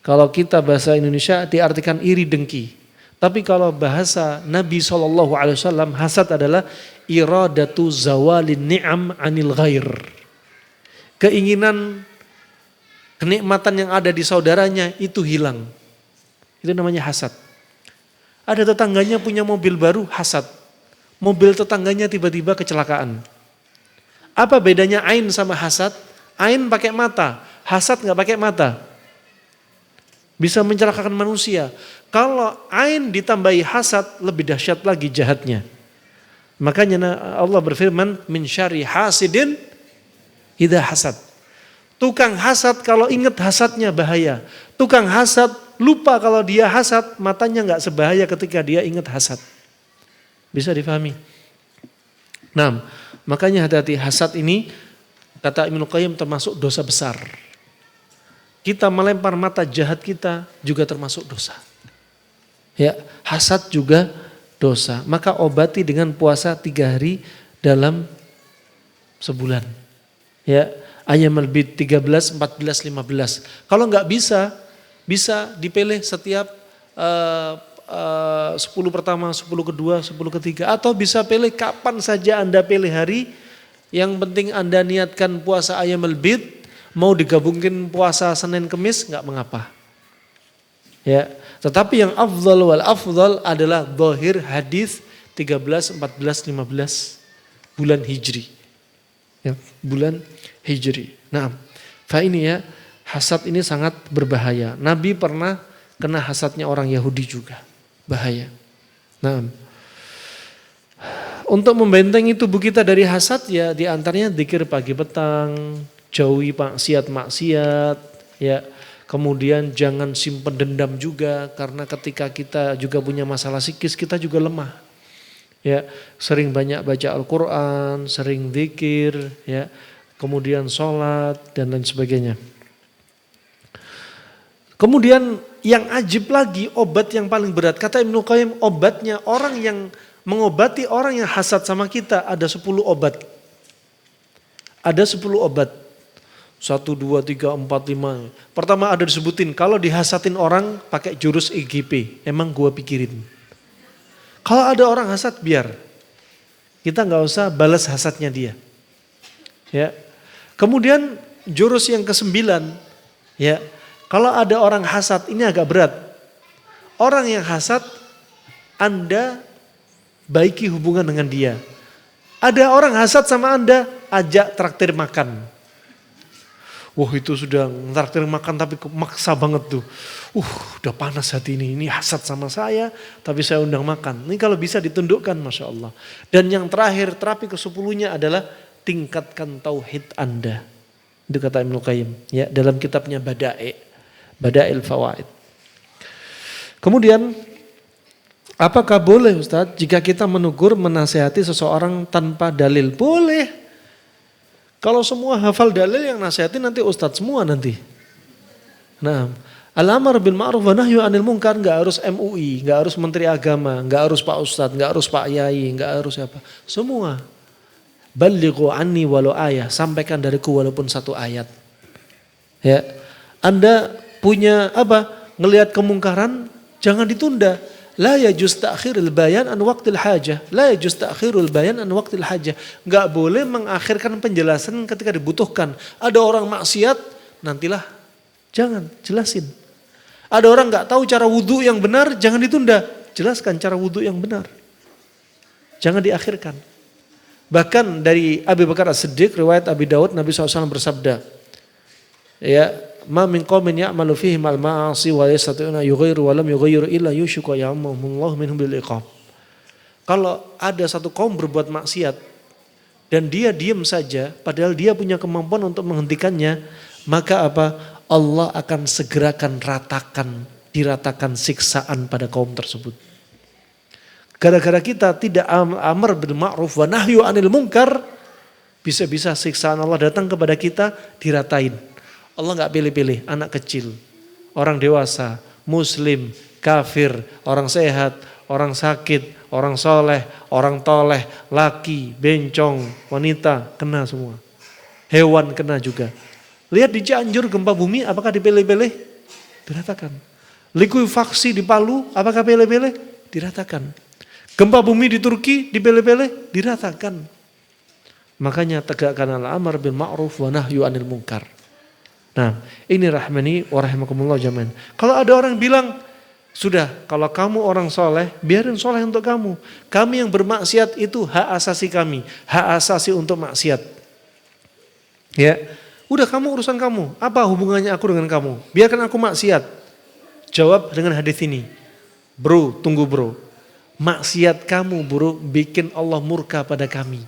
Kalau kita bahasa Indonesia diartikan iri dengki. Tapi kalau bahasa Nabi SAW, hasad adalah iradatu zawalin ni'am anil ghair. Keinginan kenikmatan yang ada di saudaranya itu hilang. Itu namanya hasad. Ada tetangganya punya mobil baru, hasad. Mobil tetangganya tiba-tiba kecelakaan. Apa bedanya ain sama hasad? Ain pakai mata, hasad nggak pakai mata. Bisa mencelakakan manusia. Kalau ain ditambahi hasad, lebih dahsyat lagi jahatnya. Makanya Allah berfirman, min syarri hasidin idza hasad. Tukang hasad kalau ingat hasadnya bahaya. Tukang hasad lupa kalau dia hasad, matanya nggak sebahaya ketika dia ingat hasad. Bisa difahami? Nah, makanya hati-hati, hasad ini kata Ibnu Qayyim termasuk dosa besar. Kita melempar mata jahat kita juga termasuk dosa. Ya, hasad juga dosa. Maka obati dengan puasa 3 hari dalam sebulan. Ya, ayamal bid 13, 14, 15. Kalau nggak bisa dipilih setiap 10 pertama, 10 kedua, 10 ketiga. Atau bisa pilih kapan saja Anda pilih hari. Yang penting Anda niatkan puasa ayamal bid. Mau digabungin puasa Senin Kemis nggak mengapa. Ya, tetapi yang afdal wal afdal adalah zahir hadis 13, 14, 15 bulan Hijri. Ya, bulan Hijri. Nah, ini ya, hasad ini sangat berbahaya. Nabi pernah kena hasadnya orang Yahudi juga. Bahaya. Nah, untuk membentengi tubuh kita dari hasad ya diantaranya zikir pagi petang, jauhi maksiat-maksiat, ya. Kemudian jangan simpen dendam juga, karena ketika kita juga punya masalah psikis kita juga lemah. Ya, sering banyak baca Al-Qur'an, sering zikir, ya. Kemudian sholat dan lain sebagainya. Kemudian yang ajib lagi, obat yang paling berat, kata Ibnu Qayyim, obatnya orang yang Mengobati orang yang hasad sama kita ada 10 obat. Ada 10 obat. 1, 2, 3, 4, 5. Pertama ada disebutin, kalau dihasatin orang pakai jurus IGP. Emang gua pikirin. Kalau ada orang hasad biar. Kita gak usah balas hasadnya dia. Ya. Kemudian jurus yang ke-9. Ya. Kalau ada orang hasad, ini agak berat. Orang yang hasad, Anda baiki hubungan dengan dia. Ada orang hasad sama Anda, ajak traktir makan. Wah itu sudah traktir makan tapi maksa banget tuh. Udah panas hati ini hasad sama saya tapi saya undang makan. Ini kalau bisa ditundukkan Masya Allah. Dan yang terakhir terapi ke-10-nya adalah tingkatkan tauhid Anda. Itu kata Ibnu Qayyim ya, dalam kitabnya Bada'il Fawaid. Kemudian apakah boleh Ustadz jika kita menegur menasihati seseorang tanpa dalil? Boleh. Kalau semua hafal dalil yang nasihati nanti Ustadz semua nanti. Nah, al-amar bil ma'ruf wa nahyu 'anil munkar enggak harus MUI, enggak harus Menteri Agama, enggak harus Pak Ustadz, enggak harus Pak Yai, enggak harus siapa. Semua. Ballighu anni walau ayah, sampaikan dariku walaupun 1 ayat. Ya. Anda punya apa? Ngelihat kemungkaran, jangan ditunda. La yajuz ta'khirul bayan an waqtil hajah. La yajuz ta'khirul bayan an waqtil hajah. Enggak boleh mengakhirkan penjelasan ketika dibutuhkan. Ada orang maksiat, nantilah. Jangan, jelasin. Ada orang enggak tahu cara wudu yang benar, jangan ditunda. Jelaskan cara wudu yang benar. Jangan diakhirkan. Bahkan dari Abu Bakar As-Siddiq, riwayat Abi Daud, Nabi SAW bersabda. Ya, ma min qaumin ya'malu fihim al-ma'asi wa yastati'una yughayyiru wa lam yughayyiru illa yushku ya'ammuhumullahu minhum bil iqab. Kalau ada satu kaum berbuat maksiat dan dia diam saja padahal dia punya kemampuan untuk menghentikannya, maka apa? Allah akan segerakan diratakan siksaan pada kaum tersebut. Gara-gara kita tidak amar bil ma'ruf wa nahyu 'anil munkar, bisa-bisa siksaan Allah datang kepada kita diratain. Allah gak pilih-pilih, anak kecil, orang dewasa, muslim, kafir, orang sehat, orang sakit, orang soleh, orang toleh, laki, bencong, wanita, kena semua. Hewan kena juga. Lihat di Cianjur gempa bumi, apakah dipilih-pilih? Diratakan. Likuifaksi di Palu, apakah pilih-pilih? Diratakan. Gempa bumi di Turki, dipilih-pilih? Diratakan. Makanya tegakkan al-amar bil ma'ruf wa nahyu 'anil munkar. Nah, ini rahmani wa rahimakumullah jami'an. Kalau ada orang bilang, sudah kalau kamu orang soleh, biarin soleh untuk kamu. Kami yang bermaksiat itu hak asasi kami. Hak asasi untuk maksiat. Ya, udah kamu urusan kamu. Apa hubungannya aku dengan kamu? Biarkan aku maksiat. Jawab dengan hadis ini. Bro, tunggu bro. Maksiat kamu bro, bikin Allah murka pada kami.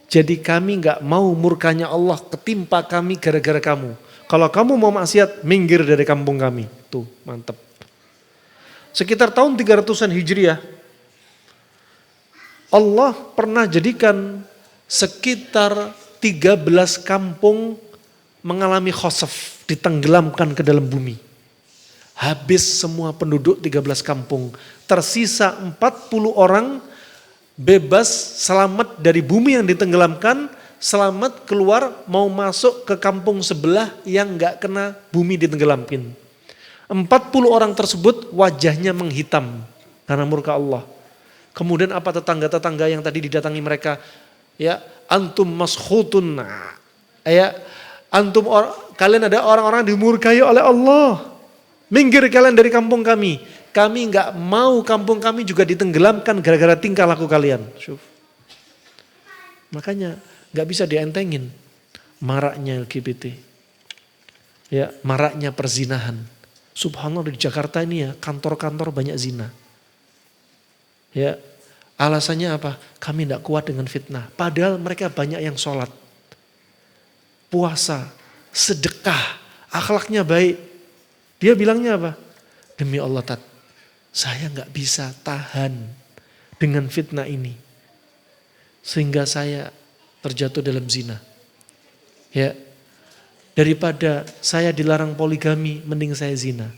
Jadi kami gak mau murkanya Allah ketimpa kami gara-gara kamu. Kalau kamu mau maksiat, minggir dari kampung kami. Tuh, mantep. Sekitar tahun 300-an Hijriah, Allah pernah jadikan sekitar 13 kampung mengalami khosaf, ditenggelamkan ke dalam bumi. Habis semua penduduk 13 kampung. Tersisa 40 orang bebas, selamat dari bumi yang ditenggelamkan, selamat keluar mau masuk ke kampung sebelah yang gak kena bumi ditenggelamkan. 40 orang tersebut wajahnya menghitam karena murka Allah. Kemudian apa tetangga-tetangga yang tadi didatangi mereka? Ya, antum maskhutun. Ya, kalian ada orang-orang dimurkai oleh Allah. Minggir kalian dari kampung kami. Kami gak mau kampung kami juga ditenggelamkan gara-gara tingkah laku kalian. Syuf. Makanya gak bisa dientengin maraknya LGBT. Ya, maraknya perzinahan. Subhanallah di Jakarta ini ya, kantor-kantor banyak zina. Ya, alasannya apa? Kami gak kuat dengan fitnah. Padahal mereka banyak yang sholat, puasa, sedekah, akhlaknya baik. Dia bilangnya apa? Demi Allah Tat, saya gak bisa tahan dengan fitnah ini. Sehingga saya terjatuh dalam zina. Ya, daripada saya dilarang poligami, mending saya zina.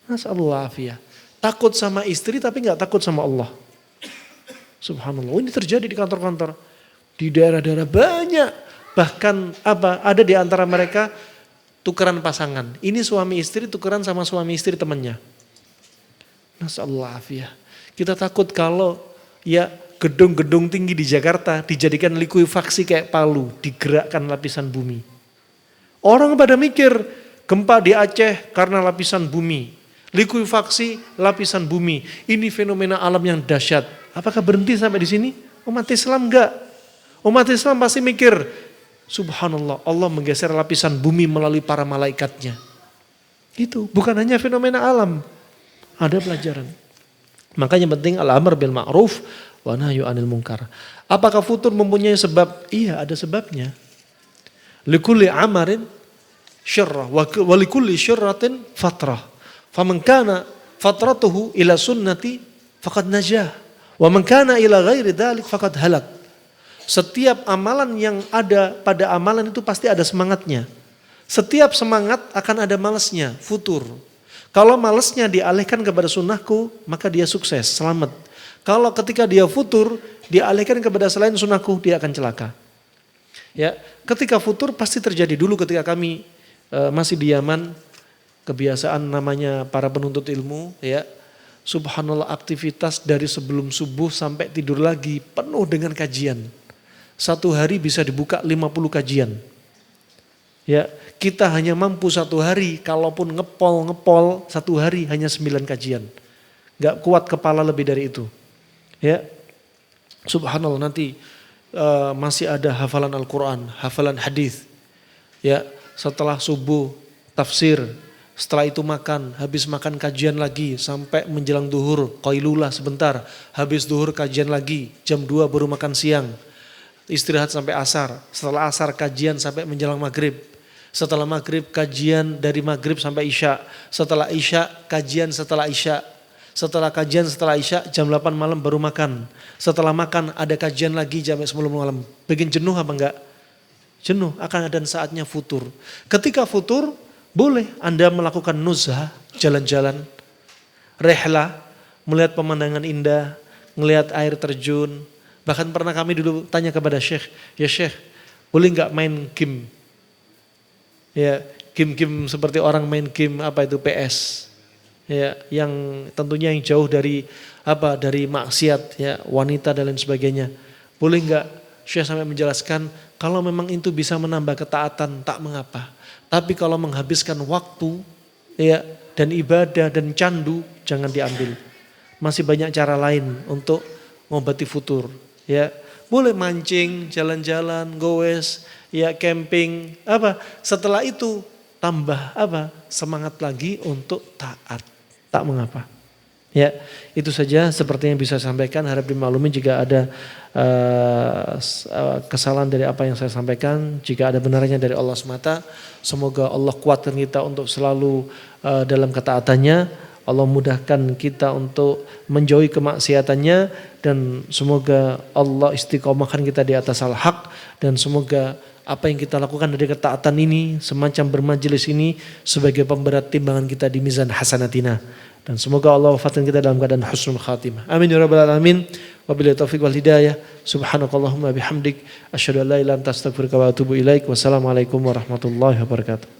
Nasallahu afiyah. Takut sama istri tapi gak takut sama Allah. Subhanallah. Oh, ini terjadi di kantor-kantor. Di daerah-daerah banyak. Bahkan ada di antara mereka tukeran pasangan. Ini suami istri tukeran sama suami istri temannya. Nasallahu afiyah. Kita takut kalau ya gedung-gedung tinggi di Jakarta dijadikan likuifaksi kayak Palu, digerakkan lapisan bumi. Orang pada mikir gempa di Aceh karena lapisan bumi. Likuifaksi lapisan bumi. Ini fenomena alam yang dahsyat. Apakah berhenti sampai di sini? Umat Islam enggak. Umat Islam pasti mikir, subhanallah, Allah menggeser lapisan bumi melalui para malaikatnya. Itu bukan hanya fenomena alam. Ada pelajaran. Makanya penting al-amr bil ma'ruf wa nahyu 'anil munkar. Apakah futur mempunyai sebab? Iya, ada sebabnya. Likulli amarin syarrah wa likulli syarratin fatrah. Faman kana fatratuhu ila sunnati faqad najah wa man kana ila ghairi dzalik faqad halak. Setiap amalan yang ada pada amalan itu pasti ada semangatnya. Setiap semangat akan ada malasnya, futur. Kalau malasnya dialihkan kepada sunnahku, maka dia sukses, selamat. Kalau ketika dia futur, dialihkan kepada selain sunnahku, dia akan celaka. Ya, ketika futur pasti terjadi dulu ketika kami masih di Yaman, kebiasaan namanya para penuntut ilmu, ya. Subhanallah, aktivitas dari sebelum subuh sampai tidur lagi penuh dengan kajian. Satu hari bisa dibuka 50 kajian. Ya, kita hanya mampu satu hari, kalaupun ngepol satu hari hanya 9 kajian. Gak kuat kepala lebih dari itu. Ya, subhanallah, nanti masih ada hafalan Al-Quran, hafalan hadis. Ya, setelah subuh tafsir, setelah itu makan, habis makan kajian lagi sampai menjelang duhur, qailulah sebentar, habis duhur kajian lagi, jam 2 baru makan siang. Istirahat sampai asar, setelah asar kajian sampai menjelang maghrib. Setelah maghrib kajian dari maghrib sampai isya. Setelah isya kajian setelah isya. Setelah kajian setelah isya jam 8 malam baru makan. Setelah makan ada kajian lagi jam 10 malam. Bikin jenuh apa enggak? Jenuh, akan ada saatnya futur. Ketika futur boleh Anda melakukan nuzhah, jalan-jalan, rehlah, melihat pemandangan indah, melihat air terjun. Bahkan pernah kami dulu tanya kepada Syekh, ya Syekh, boleh nggak main game? Ya, game-game seperti orang main game apa itu PS. Ya, yang tentunya yang jauh dari dari maksiat, ya, wanita dan lain sebagainya. Boleh nggak? Syekh sampai menjelaskan kalau memang itu bisa menambah ketaatan tak mengapa. Tapi kalau menghabiskan waktu, ya, dan ibadah dan candu jangan diambil. Masih banyak cara lain untuk ngobati futur. Ya, boleh mancing, jalan-jalan, goes, ya, camping, setelah itu tambah semangat lagi untuk taat, tak mengapa. Ya, itu saja seperti yang bisa saya sampaikan. Harap dimaklumi jika ada kesalahan dari apa yang saya sampaikan. Jika ada benarnya dari Allah semata, semoga Allah kuatkan kita untuk selalu dalam ketaatannya. Allah mudahkan kita untuk menjauhi kemaksiatannya dan semoga Allah istiqomahkan kita di atas al-haq dan semoga apa yang kita lakukan dari ketaatan ini semacam bermajelis ini sebagai pemberat timbangan kita di mizan hasanatina dan semoga Allah wafatkan kita dalam keadaan husnul khatimah. Amin ya rabbal alamin. Wabillahi taufiq wal hidayah. Subhanakallahumma bihamdik asyhadu an la ilaha illa anta astaghfiruka wa atubu ilaik. Wassalamualaikum warahmatullahi wabarakatuh.